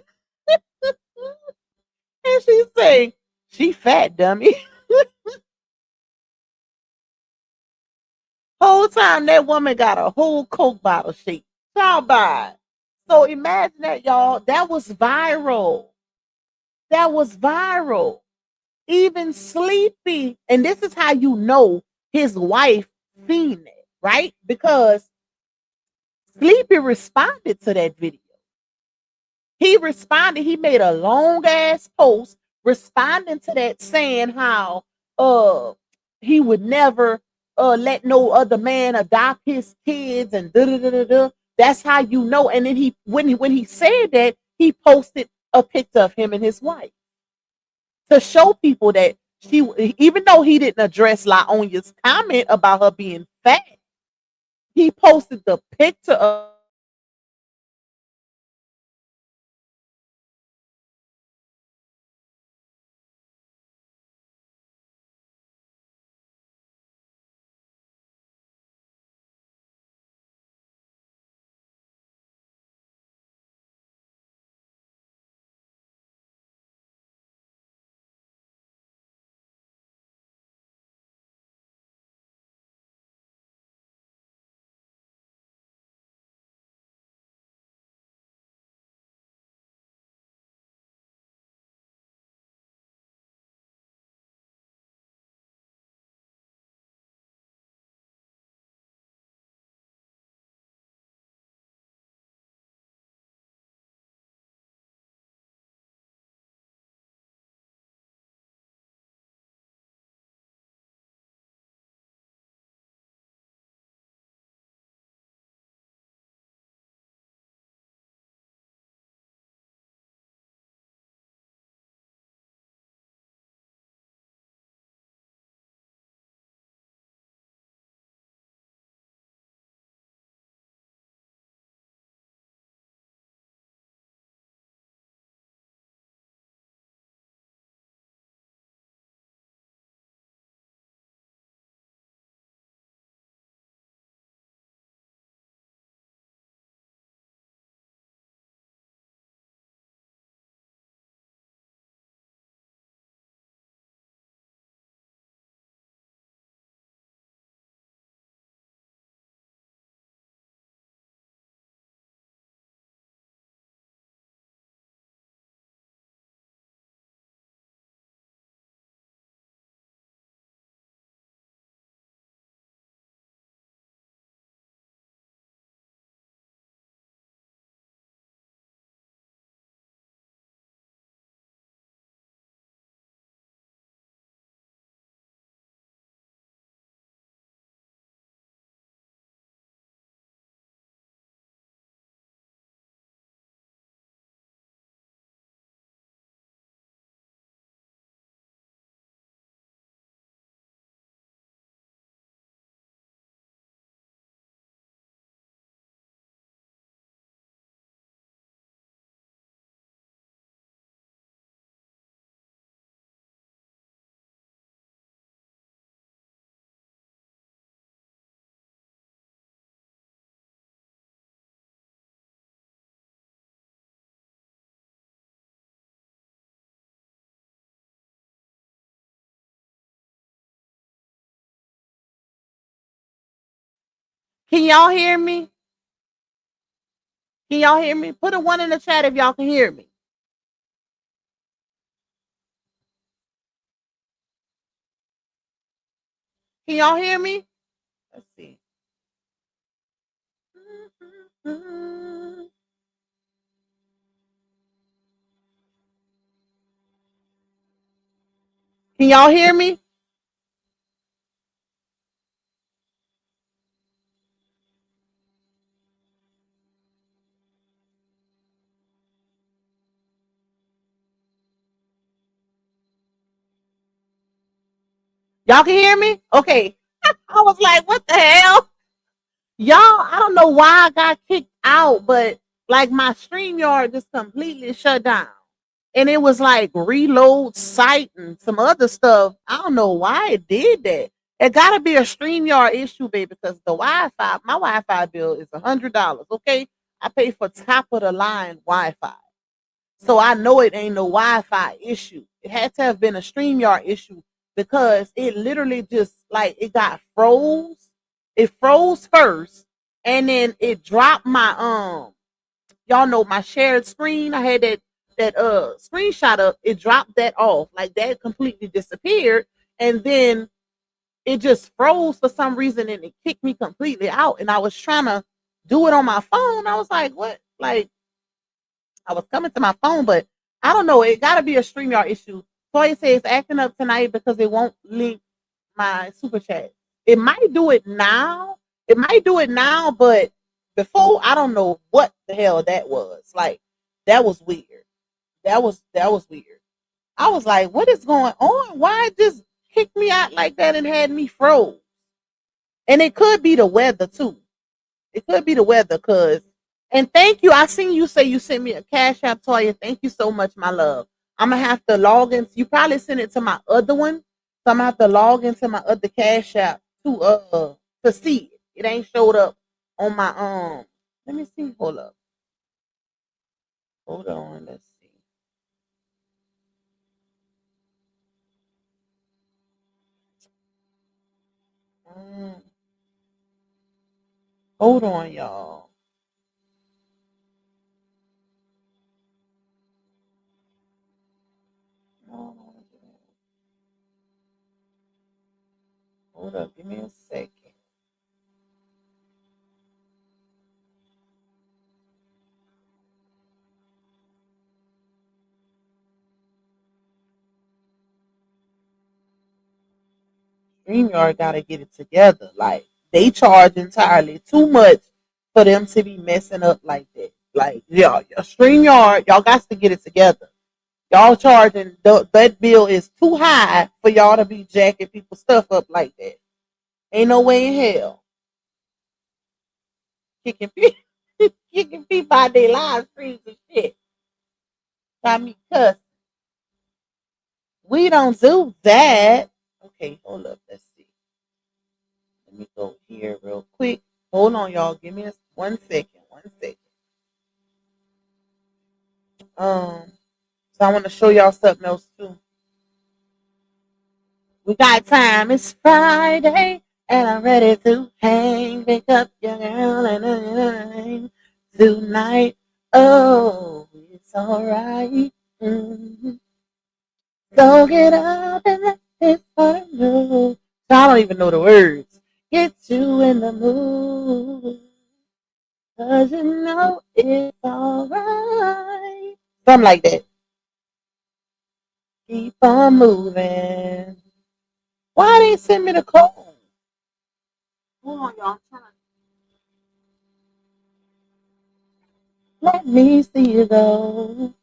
S2: And she say, she fat, dummy. Whole time that woman got a whole Coke bottle shape. Y'all buy. So imagine that, y'all. That was viral. That was viral. Even Sleepy, and this is how you know his wife seen it, right? Because Sleepy responded to that video. He responded, he made a long ass post responding to that saying how uh he would never let no other man adopt his kids and da da da da da. That's how you know. And then when he said that, he posted a picture of him and his wife to show people that even though he didn't address Laonia's comment about her being fat, he posted the picture of Can y'all hear me? Can y'all hear me? Put a one in the chat if y'all can hear me. Can y'all hear me? Let's see. Can y'all hear me? Y'all can hear me? Okay. I was like, what the hell? Y'all, I don't know why I got kicked out, but like my StreamYard just completely shut down. And it was like reload site and some other stuff. I don't know why it did that. It gotta be a StreamYard issue, baby, because the Wi-Fi, my Wi-Fi bill is $100. Okay. I pay for top of the line Wi-Fi. So I know it ain't no Wi-Fi issue. It had to have been a StreamYard issue because it literally just like it got froze. It froze first, and then it dropped my y'all know my shared screen. I had that screenshot up. It dropped that off. Like that completely disappeared. And then it just froze for some reason and it kicked me completely out. And I was trying to do it on my phone. I was like, what? Like I was coming to my phone, but I don't know. It got to be a StreamYard issue. Toya says it's acting up tonight because it won't link my super chat. It might do it now. It might do it now, but before I don't know what the hell that was. Like that was weird. That was weird. I was like, what is going on? Why it just kicked me out like that and had me froze? And it could be the weather too. It could be the weather, cause and thank you. I seen you say you sent me a cash app, Toya. Thank you so much, my love. I'm gonna have to log in. You probably sent it to my other one, so I'm gonna have to log into my other cash app to see it. It ain't showed up on my Let me see. Hold up. Hold on. Let's see. Um, Hold on, y'all. Hold up. Give me a second. StreamYard gotta get it together. Like they charge entirely too much for them to be messing up like that. Like yeah, StreamYard, y'all got to get it together. Y'all charging that bill is too high for y'all to be jacking people's stuff up like that. Ain't no way in hell. Kicking people, kicking people out their live streams and shit. Got me cussed. We don't do that. Okay, hold up. Let's see. Let me go here real quick. Hold on, y'all. Give me 1 second. 1 second. So I want to show y'all something else too. We got time. It's Friday, and I'm ready to hang. Pick up your girl and hang tonight. Oh, it's alright. Mm-hmm. So get up and let this party move. So I don't even know the words. Get you in the mood. 'Cause you know it's alright. Something like that. Keep on moving. Why didn't send me the code? Hold on, y'all. Let me see you go.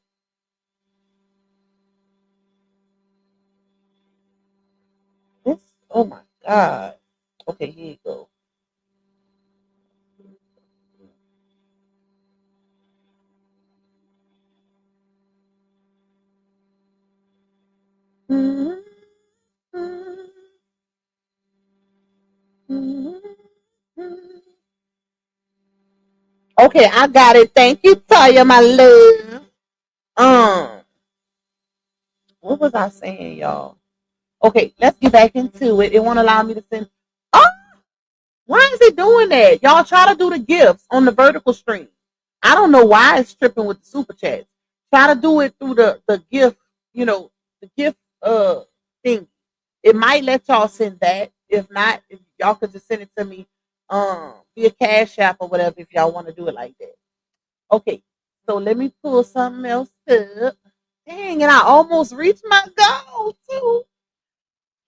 S2: This, oh my God. Okay, here you go. Okay, I got it. Thank you, Taya, my love. What was I saying, y'all? Okay, let's get back into it. It won't allow me to send. Oh, Why is it doing that? Y'all try to do the gifts on the vertical stream. I don't know why it's tripping with the super chats. Try to do it through the gift, the gift thing. It might let y'all send that. If not, if y'all could just send it to me via Cash App or whatever if y'all want to do it like that. Okay. So let me pull something else up. Dang, and I almost reached my goal too.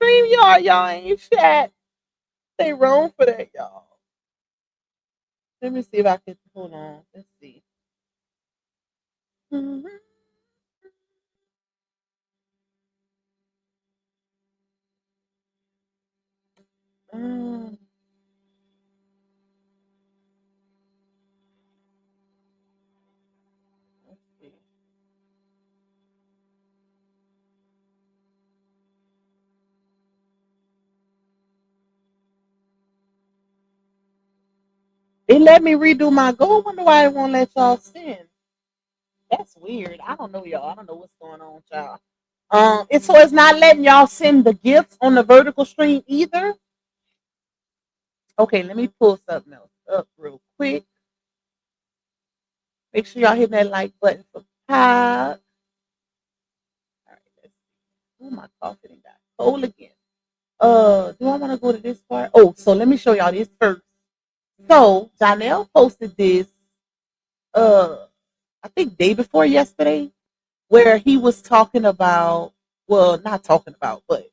S2: StreamYard, y'all ain't chat. They wrong for that, y'all. Let me see if I can hold on. Let's see. Mhm. Mm, let's see. It let me redo my goal. Wonder why it won't let y'all send. That's weird. I don't know, y'all. I don't know what's going on, y'all. It's not letting y'all send the gifts on the vertical stream either. Okay, let me pull something else up real quick. Make sure y'all hit that like button for Pop. All right, let's see. Oh, my coffee got cold again. Do I want to go to this part? Oh, so let me show y'all this first. So Johnell posted this uh I think day before yesterday, where he was talking about, well, not talking about, but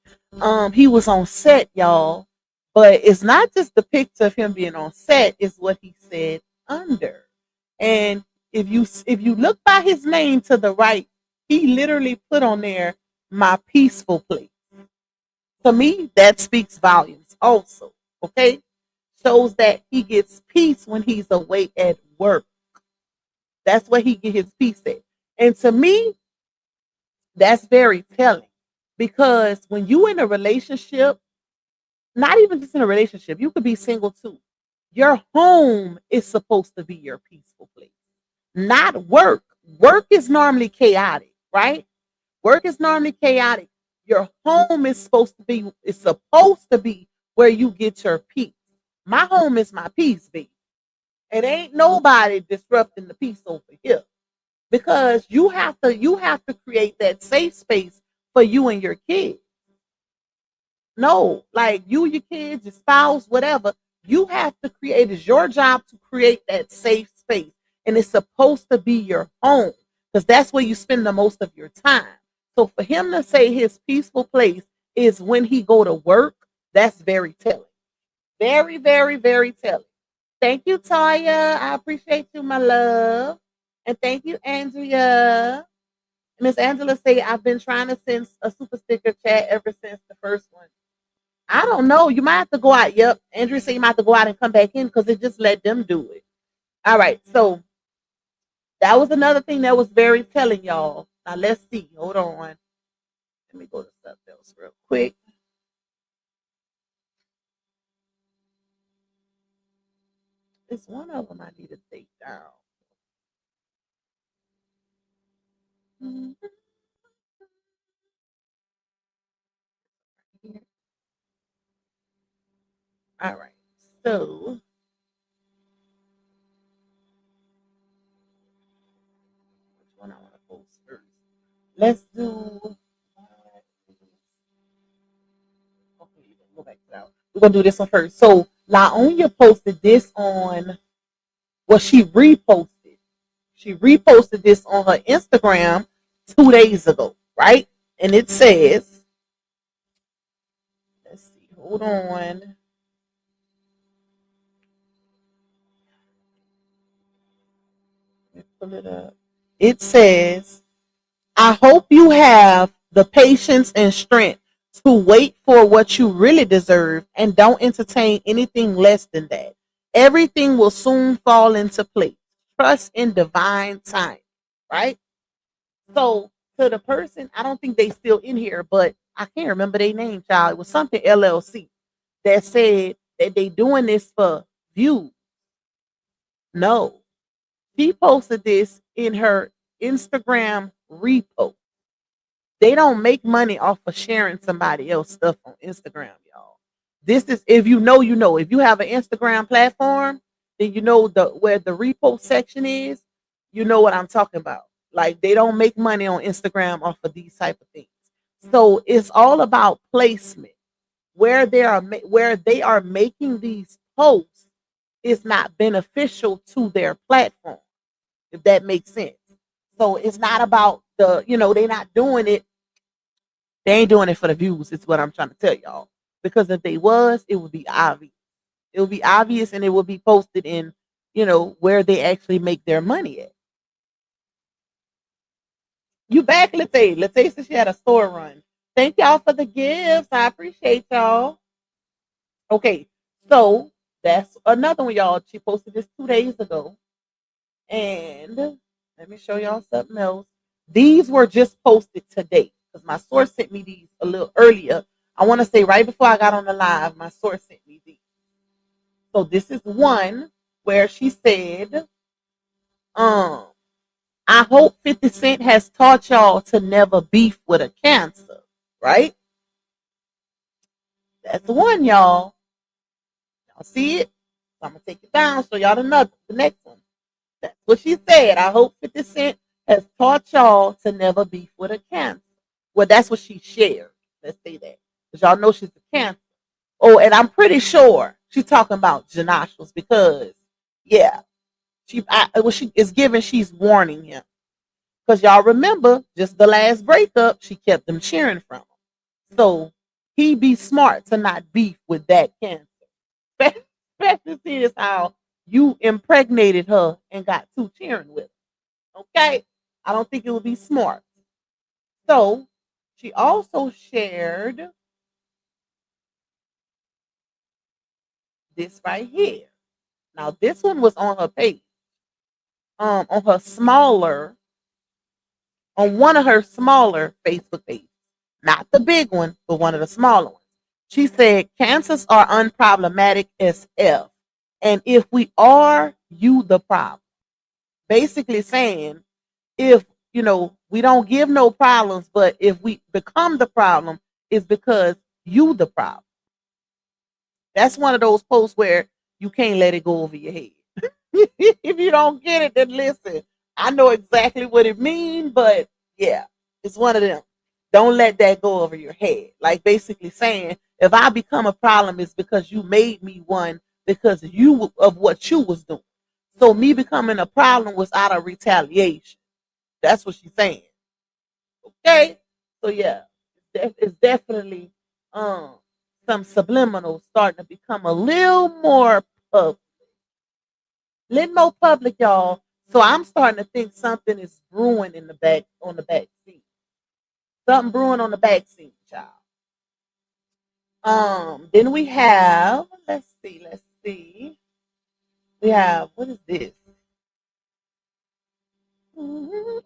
S2: he was on set, y'all. But it's not just the picture of him being on set, is what he said under. And if you look by his name to the right, he literally put on there my peaceful place. To me, that speaks volumes also. Okay? Shows that he gets peace when he's away at work. That's where he get his peace at. And to me, that's very telling, because when you in a relationship, not even just in a relationship, you could be single too. Your home is supposed to be your peaceful place, not work. Work is normally chaotic, right? Work is normally chaotic. Your home is supposed to be where you get your peace. My home is my peace, baby. It ain't nobody disrupting the peace over here, because you have to create that safe space for you and your kids. No, like you, your kids, your spouse, whatever, you have to create. It's your job to create that safe space, and it's supposed to be your home, because that's where you spend the most of your time. So for him to say his peaceful place is when he go to work, that's very telling. Very, very, very telling. Thank you, Taya. I appreciate you, my love. And thank you, Andrea. Miss Angela say, I've been trying to send a super sticker chat ever since the first one. I don't know. You might have to go out. Yep. Andrea said you might have to go out and come back in, because it just let them do it. All right. So that was another thing that was very telling, y'all. Now let's see. Hold on. Let me go to something else real quick. It's one of them I need to take down. Mhm. All right. So which one I want to post first? Let's do. Okay, go back to that one. We're gonna do this one first. So Laonia posted this on. Well, she reposted. She reposted this on her Instagram 2 days ago, right? And it says, let's see, hold on. Let me pull it up. It says, I hope you have the patience and strength to wait for what you really deserve and don't entertain anything less than that. Everything will soon fall into place. Trust in divine time, right? So to the person, I don't think they still in here, but I can't remember their name, child. It was something LLC that said that they doing this for views. No, she posted this in her Instagram repost. They don't make money off of sharing somebody else's stuff on Instagram, y'all. This is if you know, you know. If you have an Instagram platform, then you know the where the repost section is. You know what I'm talking about. Like they don't make money on Instagram off of these type of things. So it's all about placement. Where they are making these posts is not beneficial to their platform, if that makes sense. So it's not about they're not doing it. They ain't doing it for the views. It's what I'm trying to tell y'all. Because if they was, it would be obvious. It would be obvious and it will be posted in, where they actually make their money at. You back, Latae. Latae said she had a store run. Thank y'all for the gifts. I appreciate y'all. Okay, so that's another one, y'all. She posted this 2 days ago. And let me show y'all something else. These were just posted today because my source sent me these a little earlier. I want to say right before I got on the live, my source sent me these. So this is one where she said, I hope 50 Cent has taught y'all to never beef with a cancer, right? That's the one, y'all. Y'all see it? So I'm going to take it down, show y'all the next one. That's what she said. I hope 50 Cent has taught y'all to never beef with a cancer. Well, that's what she shared. Let's say that. Because y'all know she's a cancer. Oh, and I'm pretty sure she's talking about Johnell because, yeah, what she is giving, she's warning him. Because y'all remember, just the last breakup, she kept them cheering from him. So he be smart to not beef with that cancer. Especially seeing as how you impregnated her and got two cheering with her. Okay? I don't think it would be smart. So she also shared this right here. Now this one was on her page. On her smaller, on one of her smaller Facebook pages. Not the big one, but one of the smaller ones. She said, cancers are unproblematic as F. And if we are, you the problem. Basically saying, if, we don't give no problems, but if we become the problem, it's because you the problem. That's one of those posts where you can't let it go over your head. If you don't get it, then listen. I know exactly what it means, but yeah, it's one of them. Don't let that go over your head. Like basically saying, if I become a problem, it's because you made me one because you of what you was doing. So me becoming a problem was out of retaliation. That's what she's saying. Okay, so yeah, it's definitely some subliminal starting to become a little more public, y'all. So I'm starting to think something is brewing in the back on the back seat. Something brewing on the back seat, child. Then we have, let's see. We have, what is this?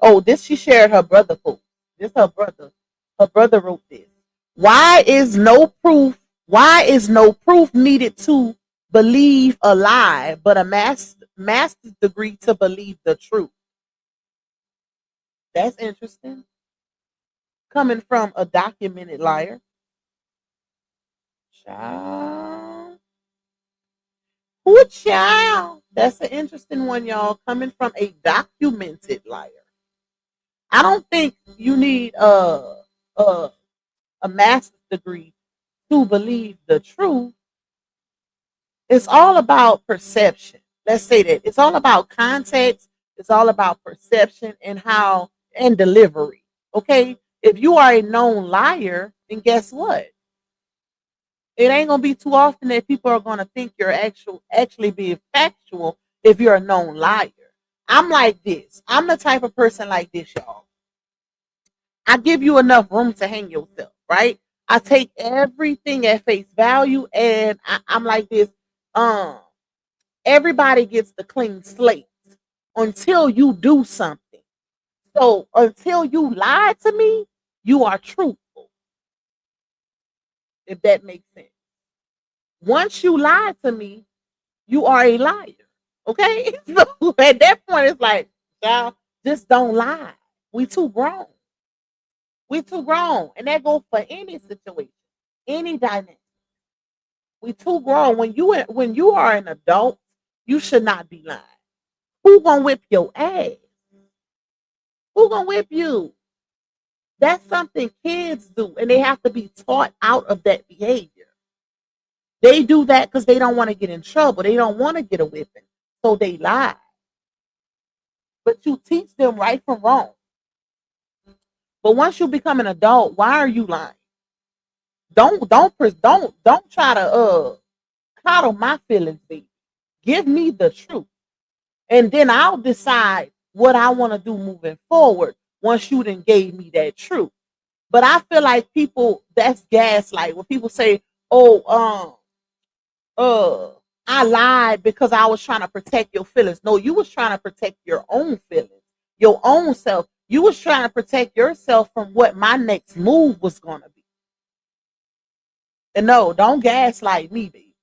S2: Oh, this she shared her brother post. This her brother. Her brother wrote this. Why is no proof? Why is no proof needed to believe a lie, but a master's degree to believe the truth? That's interesting. Coming from a documented liar. Child. Who child? That's an interesting one, y'all. Coming from a documented liar. I don't think you need a, a master's degree to believe the truth. It's all about perception. Let's say that. It's all about context. It's all about perception and delivery. Okay? If you are a known liar, then guess what? It ain't gonna be too often that people are gonna think you're actually being factual if you're a known liar. I'm like this. I'm the type of person like this, y'all. I give you enough room to hang yourself, right? I take everything at face value, and I'm like this. Um, Everybody gets the clean slate until you do something. So until you lie to me, you are truthful. If that makes sense. Once you lie to me, you are a liar. Okay? So at that point, it's like, y'all, just don't lie. We too grown. We too grown. And that goes for any situation, any dynamic. We too grown. When you are an adult, you should not be lying. Who gonna whip your ass? Who gonna whip you? That's something kids do, and they have to be taught out of that behavior. They do that because they don't want to get in trouble. They don't want to get a whipping, so they lie. But you teach them right from wrong. But once you become an adult, why are you lying? Don't try to coddle my feelings, baby. Give me the truth, and then I'll decide what I want to do moving forward. Once you done gave me that truth, but I feel like people that's gaslight when people say, "Oh, uh, I lied because I was trying to protect your feelings." No, you was trying to protect your own feelings, your own self. You was trying to protect yourself from what my next move was gonna be. And no, don't gaslight me, baby.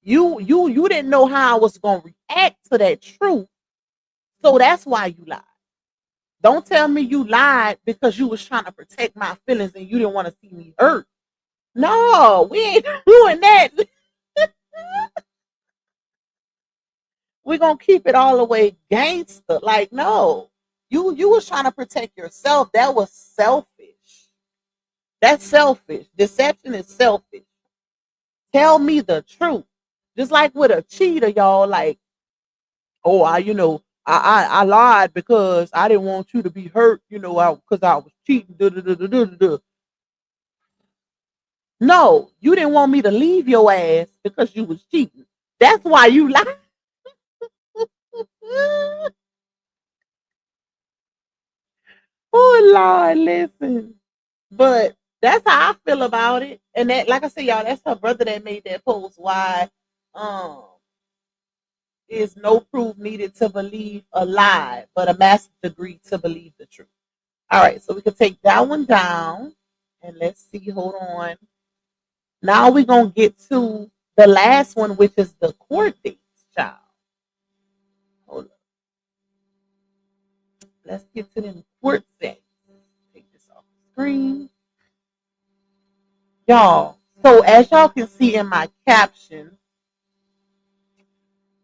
S2: You didn't know how I was gonna react to that truth, so that's why you lied. Don't tell me you lied because you was trying to protect my feelings and you didn't want to see me hurt. No, we ain't doing that. We're gonna keep it all the way gangster. Like, no. You was trying to protect yourself. That was selfish. That's selfish. Deception is selfish. Tell me the truth. Just like with a cheater, y'all, like, oh, I lied because I didn't want you to be hurt, because I was cheating. Duh, duh, duh, duh, duh, duh. No, you didn't want me to leave your ass because you was cheating. That's why you lied. Oh Lord, listen. But that's how I feel about it. And that, like I said, y'all, that's her brother that made that post. Why um is no proof needed to believe a lie, but a master's degree to believe the truth. All right, so we can take that one down. And let's see, hold on. Now we're gonna get to the last one, which is the court dates, child. Hold up. Let's get to them court dates. Take this off the screen. Y'all, so as y'all can see in my caption,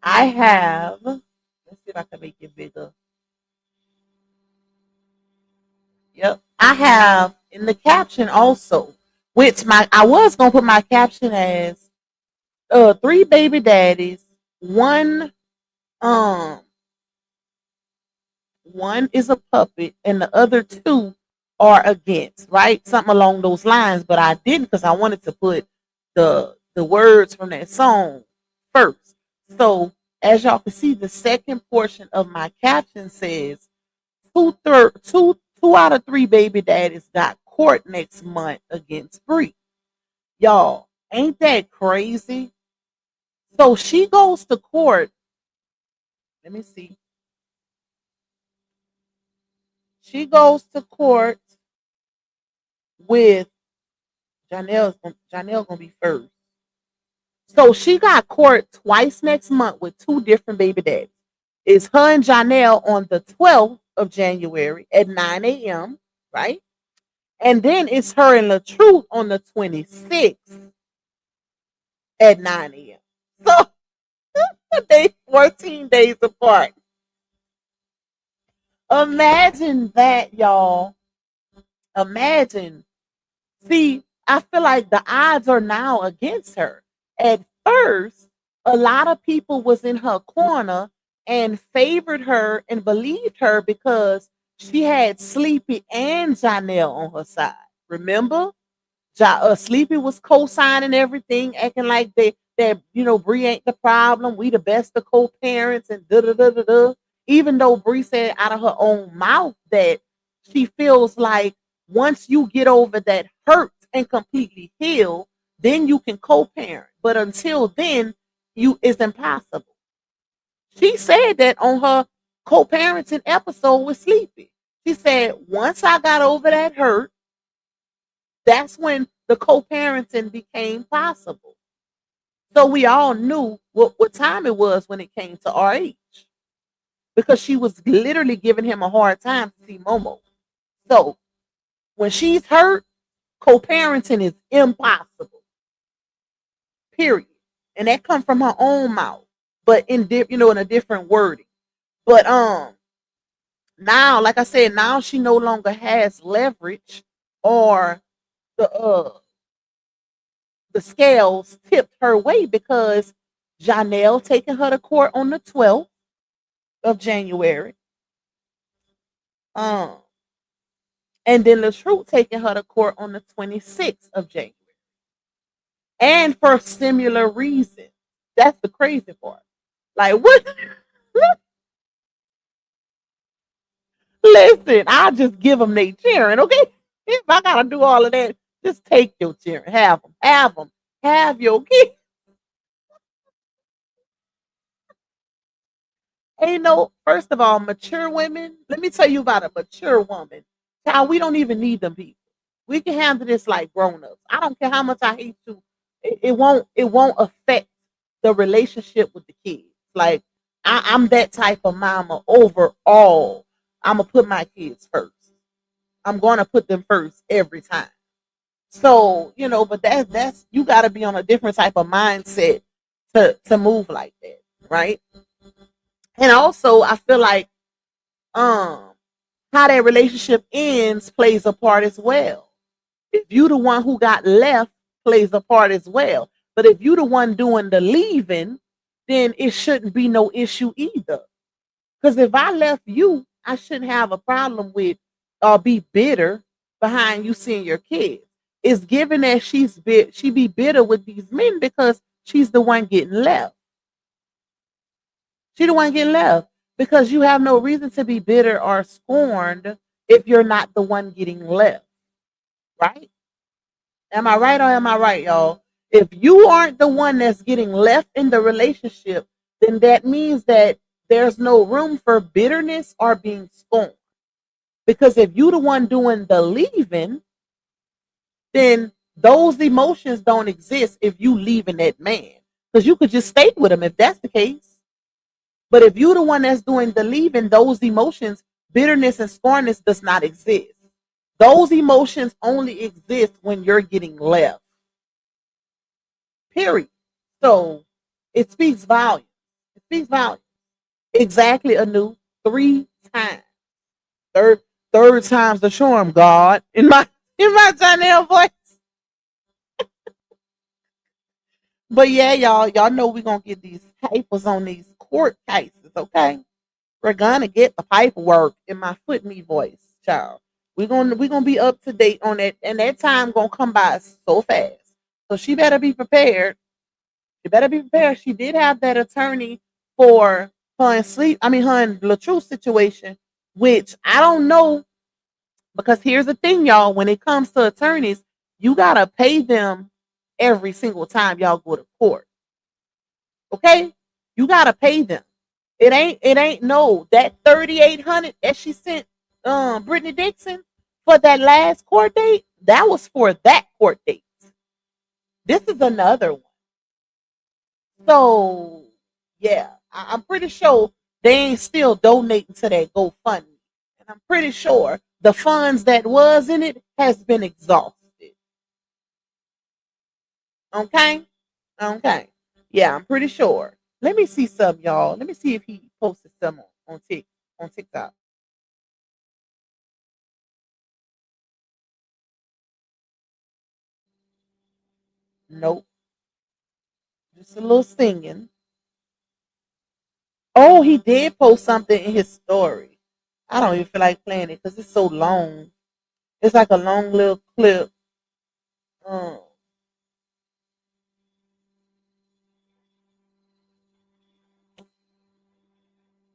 S2: I have, let's see if I can make it bigger. Yep. I have in the caption also, which I was gonna put my caption as 3 baby daddies, one um one is a puppet and the other two are against, right? Something along those lines, but I didn't because I wanted to put the words from that song first. So as y'all can see, the second portion of my caption says two out of 3 baby daddies got court next month against Bree. Y'all, ain't that crazy? So she goes to court. Let me see. She goes to court with Johnell gonna be first. So she got court twice next month with 2 different baby daddies. It's her and Johnell on the 12th of January at 9 a.m. Right? And then it's her and LaTruth on the 26th at 9 a.m. So they 14 days apart. Imagine that, y'all. Imagine. See, I feel like the odds are now against her. At first, a lot of people was in her corner and favored her and believed her because she had Sleepy and Janelle on her side. Remember? Sleepy was co-signing everything, acting like Bree ain't the problem. We the best of co-parents and da da da da da. Even though Bree said out of her own mouth that she feels like once you get over that hurt and completely heal, then you can co-parent. But until then, it's impossible. She said that on her co-parenting episode with Sleepy. She said, once I got over that hurt, that's when the co-parenting became possible. So we all knew what time it was when it came to RH because she was literally giving him a hard time to see Momo. So when she's hurt, co-parenting is impossible. period. And that come from her own mouth, but in a different wording. But now, like I said, now she no longer has leverage, or the uh the scales tipped her way, because Johnell taking her to court on the 12th of January. Um, and then the truth taking her to court on the 26th of January. And for similar reasons. That's the crazy part. Like, what? Listen, I just give them their cheering, okay? If I gotta do all of that, just take your cheering. Have them. Have your kids. Ain't no, first of all, mature women. Let me tell you about a mature woman. Child, we don't even need them people. We can handle this like grown-ups. I don't care how much I hate you. It won't affect the relationship with the kids. Like, I'm that type of mama overall. I'm gonna put my kids first. I'm gonna put them first every time. So, but that's you gotta be on a different type of mindset to move like that, right? And also I feel like um how that relationship ends plays a part as well. If you the one who got left, plays a part as well. But if you the one doing the leaving, then it shouldn't be no issue either. Because if I left you, I shouldn't have a problem with or be bitter behind you seeing your kids. It's given that she be bitter with these men because she's the one getting left. She the one getting left, because you have no reason to be bitter or scorned if you're not the one getting left, right? Am I right or am I right, y'all? If you aren't the one that's getting left in the relationship, then that means that there's no room for bitterness or being scorned. Because if you the one doing the leaving, then those emotions don't exist if you leaving that man. Because you could just stay with him if that's the case. But if you're the one that's doing the leaving, those emotions, bitterness and scornness, does not exist. Those emotions only exist when you're getting left. Period. So it speaks volume. It speaks volume. Exactly, Anu. 3 times. Third third time's the charm, God. In my Johnell voice. But yeah, y'all know we're gonna get these papers on these court cases, okay? We're gonna get the paperwork in my foot me voice, child. We're gonna be up to date on it, and that time gonna come by so fast. So she better be prepared. She better be prepared. She did have that attorney for her and sleep. I mean, her and LaTrue situation, which I don't know, because here's the thing, y'all. When it comes to attorneys, you gotta pay them every single time y'all go to court. Okay, you gotta pay them. It ain't no that 3,800 that she sent Brittany Dixon for that last court date. That was for that court date. This is another one. So yeah, I'm pretty sure they ain't still donating to that GoFundMe. And I'm pretty sure the funds that was in it has been exhausted. Okay? Okay. Yeah, I'm pretty sure. Let me see some, y'all. Let me see if he posted some on TikTok. Nope. Just a little singing. Oh, he did post something in his story. I don't even feel like playing it because it's so long. It's like a long little clip. Um,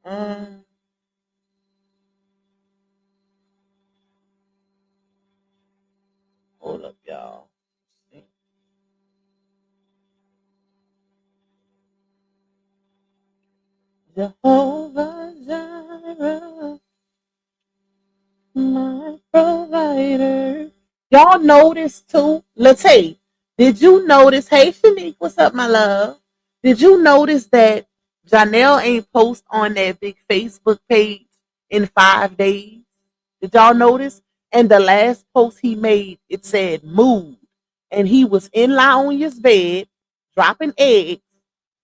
S2: um, hold up, y'all. Jehovah Jireh, my provider. Y'all notice too, Latae, did you notice? Hey, Shanique, what's up, my love? Did you notice that Johnell ain't post on that big Facebook page in 5 days? Did y'all notice? And the last post he made, it said "mood," and he was in Laonia's bed, dropping eggs,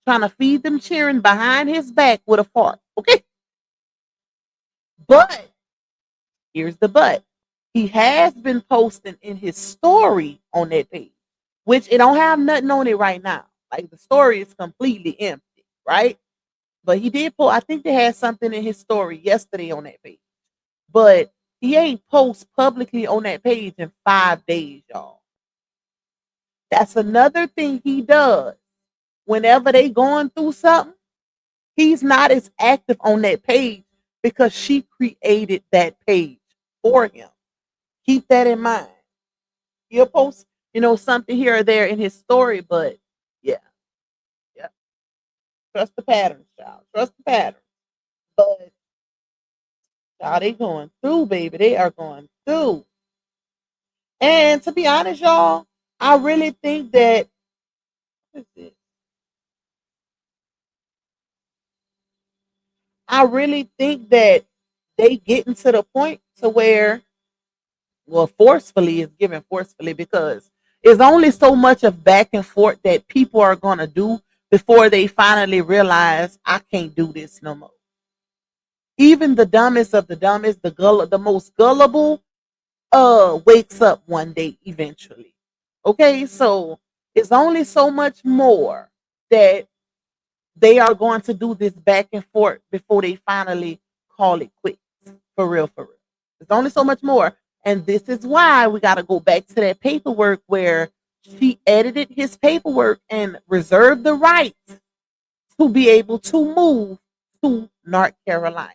S2: trying to feed them cheering behind his back with a fart. Okay. But here's the but. He has been posting in his story on that page, which it don't have nothing on it right now. Like the story is completely empty, right? But he did post, I think they had something in his story yesterday on that page. But he ain't post publicly on that page in 5 days, y'all. That's another thing he does. Whenever they going through something, he's not as active on that page because she created that page for him. Keep that in mind. He'll post, something here or there in his story, but yeah, yeah. Trust the patterns, child. Trust the patterns. But child, they going through, baby. They are going through. And to be honest, y'all, I really think that what is it? I really think that they getting to the point to where, well, forcefully is given forcefully because it's only so much of back and forth that people are gonna do before they finally realize I can't do this no more. Even the dumbest of the dumbest, the most gullible, wakes up one day eventually. Okay, so it's only so much more that they are going to do this back and forth before they finally call it quits. For real, for real. There's only so much more. And this is why we got to go back to that paperwork where she edited his paperwork and reserved the right to be able to move to North Carolina.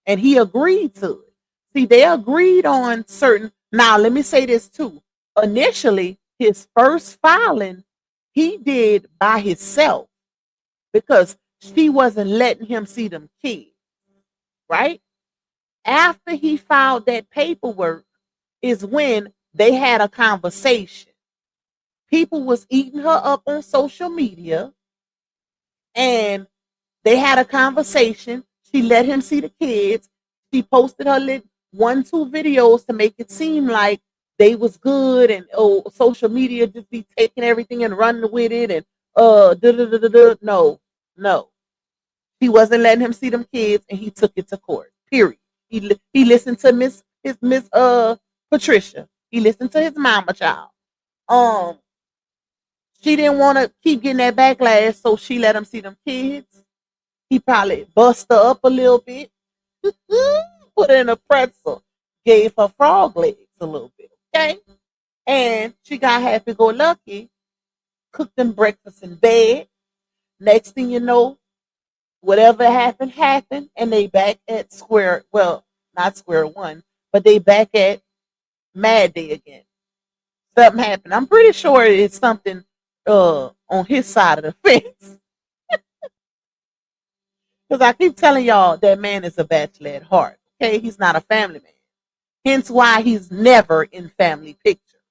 S2: And he agreed to it. See, they agreed on certain. Now, let me say this too. Initially, his first filing, he did by himself because she wasn't letting him see them kids, right? After he filed that paperwork is when they had a conversation. People was eating her up on social media and they had a conversation. She let him see the kids. She posted her lit 1, 2 videos to make it seem like they was good and social media just be taking everything and running with it and no, no. He wasn't letting him see them kids, and he took it to court. Period. He listened to Miss Patricia. He listened to his mama child. Um, she didn't want to keep getting that backlash, so she let him see them kids. He probably bust her up a little bit, put her in a pretzel, gave her frog legs a little bit, okay? And she got happy go lucky, cooked them breakfast in bed. Next thing you know, whatever happened, happened, and they back at not square one, but they back at Mad Day again. Something happened. I'm pretty sure it's something on his side of the fence. Because I keep telling y'all that man is a bachelor at heart. Okay, he's not a family man. Hence why he's never in family pictures.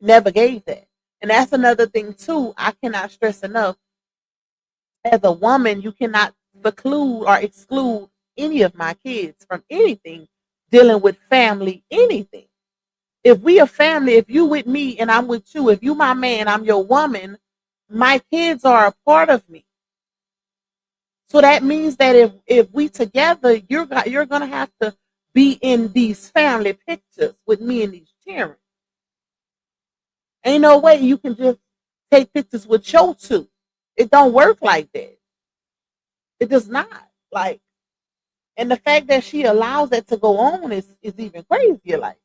S2: Never gave that. And that's another thing too. I cannot stress enough. As a woman, you cannot preclude or exclude any of my kids from anything dealing with family, anything. If we a family, if you with me and I'm with you, if you my man, I'm your woman, my kids are a part of me. So that means that if we together, you're gonna have to be in these family pictures with me and these children. Ain't no way you can just take pictures with your two. It don't work like that. It does not. Like, and the fact that she allows that to go on is even crazier. Like,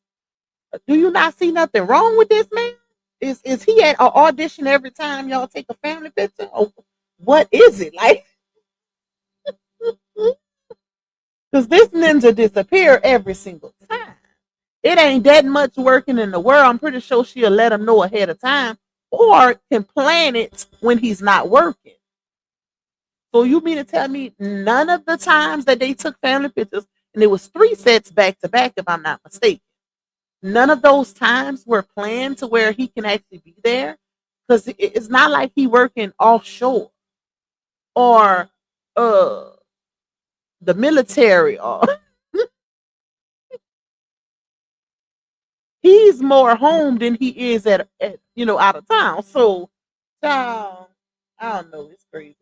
S2: do you not see nothing wrong with this man? Is he at an audition every time y'all take a family picture? Or what is it like? Because this ninja disappear every single time. It ain't that much working in the world. I'm pretty sure she'll let him know ahead of time, or can plan it when he's not working. So you mean to tell me none of the times that they took family pictures, and it was 3 sets back to back, if I'm not mistaken, none of those times were planned to where he can actually be there? Because it's not like he working offshore or uh the military or He's more home than he is at out of town. So, child, I don't know. It's crazy.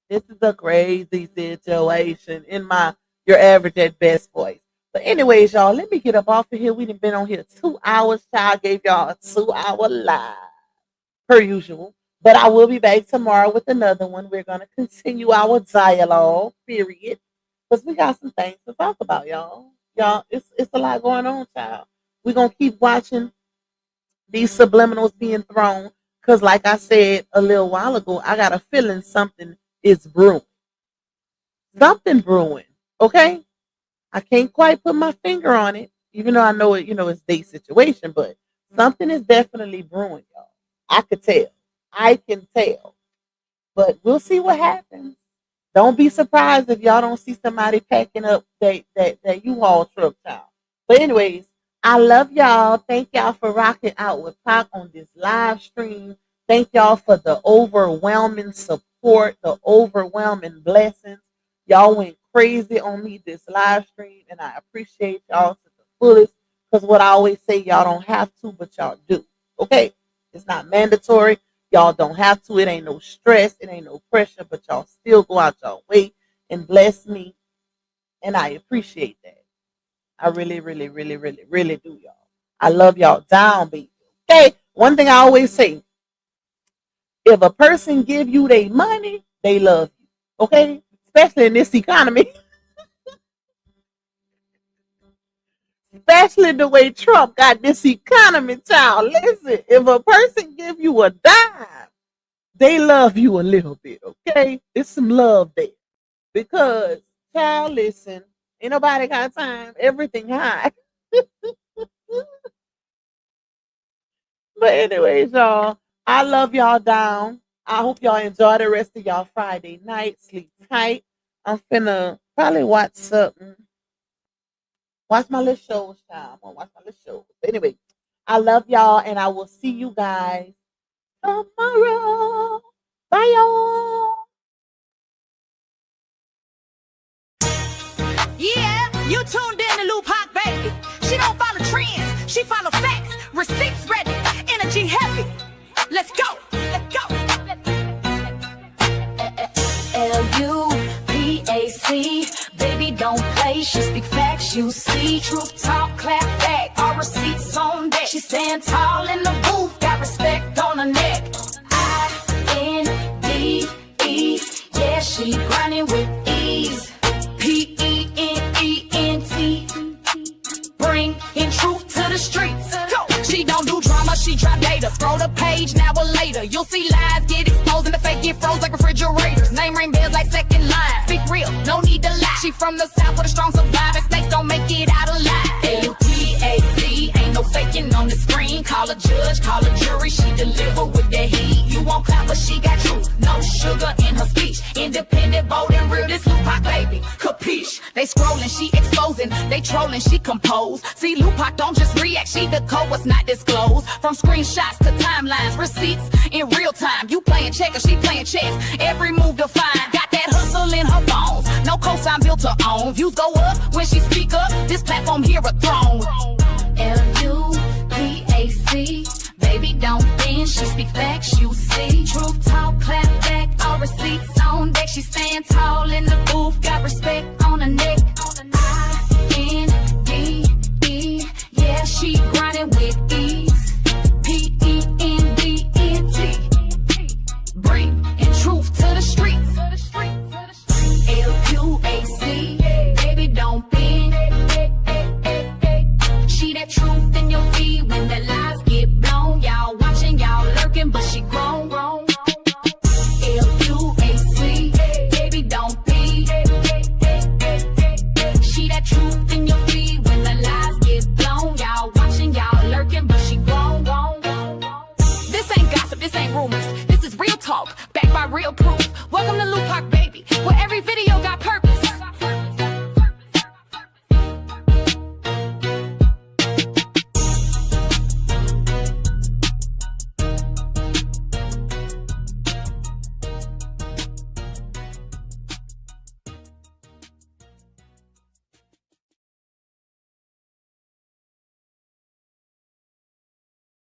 S2: This is a crazy situation in my your average at best voice. But anyways, y'all, let me get up off of here. We done been on here 2 hours. Child gave y'all a 2 hour live per usual. But I will be back tomorrow with another one. We're gonna continue our dialogue, period. Because we got some things to talk about, y'all. Y'all, it's a lot going on, child. We're gonna keep watching these subliminals being thrown. Because like I said a little while ago, I got a feeling something is brewing. Something brewing. Okay? I can't quite put my finger on it, even though I know it, it's their situation, but something is definitely brewing, y'all. I could tell. I can tell. But we'll see what happens. Don't be surprised if y'all don't see somebody packing up that U-Haul truck, child. But anyways, I love y'all. Thank y'all for rocking out with Pac on this live stream. Thank y'all for the overwhelming support, the overwhelming blessings. Y'all went crazy on me this live stream, and I appreciate y'all to the fullest. Because what I always say, y'all don't have to, but y'all do. Okay? It's not mandatory. Y'all don't have to. It ain't no stress. It ain't no pressure, but y'all still go out y'all way and bless me. And I appreciate that. I really, really, really, really, really do, y'all. I love y'all down, baby. Okay? One thing I always say, if a person give you their money, they love you. Okay? Especially in this economy. Especially the way Trump got this economy, child. Listen, if a person give you a dime, they love you a little bit, okay? It's some love there. Because, child, listen, ain't nobody got time. Everything high. But anyways, y'all, I love y'all down. I hope y'all enjoy the rest of y'all Friday night. Sleep tight. I'm finna probably watch something. Watch my little shows, child. I'm gonna watch my little shows. But anyway, I love y'all, and I will see you guys tomorrow. Bye, y'all.
S3: Yeah, you tuned in to Lou Pac, baby. She don't follow trends, she follow facts. Receipts ready, energy heavy. Let's go, let's go. L-U-P-A-C, baby don't play. She speak facts, you see. Truth talk, clap back. All receipts on deck. She stand tall in the booth, got respect on her neck. I-N-D-E, yeah, she grinding with ease. P-E-N-E-N-T, bring in truth to the streets. Go. She don't do drama, she drop data. Scroll the page, now or later. You'll see lies get exposed and the fake get froze like refrigerators. Name ring bells like second line. Speak real, no need to lie. She from the south with a strong survivor. Snakes don't make it out alive. L-U-P-A-C, ain't no faking on the screen. Call a judge, call a jury. She deliver with the heat. You won't clap, but she got truth. No sugar in her speech. Independent, bold, and real. This Lupac baby, capiche? They scrolling, she exposing. They trolling, she compose. See, Lupac don't just react. She decode what's not disclosed. From screenshots to timelines, receipts in real time. You playing checkers, she playing chess. Every move defined. Got that hustle in her bones. No cosign built her own. Views go up when she speak up. This platform here a throne. L-U-P-A-C, baby don't bend. She speak facts, you see. Truth talk, clap back. All receipts on deck. She stand tall in the booth. Got respect on her neck. I-N-D-E, yeah, she grinding with ease. P-E-N-D-E-N-T, bring in truth to the streets. L-U-A-C, baby don't bend. She that truth in your feed when the lies get blown. Y'all watching, y'all lurking, but she grown. L-U-A-C, baby don't be. She that truth in your feed when the lies get blown. Y'all watching, y'all lurking, but she grown. This ain't gossip, this ain't rumors. This is real talk, backed by real proof. Welcome to Lupac, baby, where every video got purpose.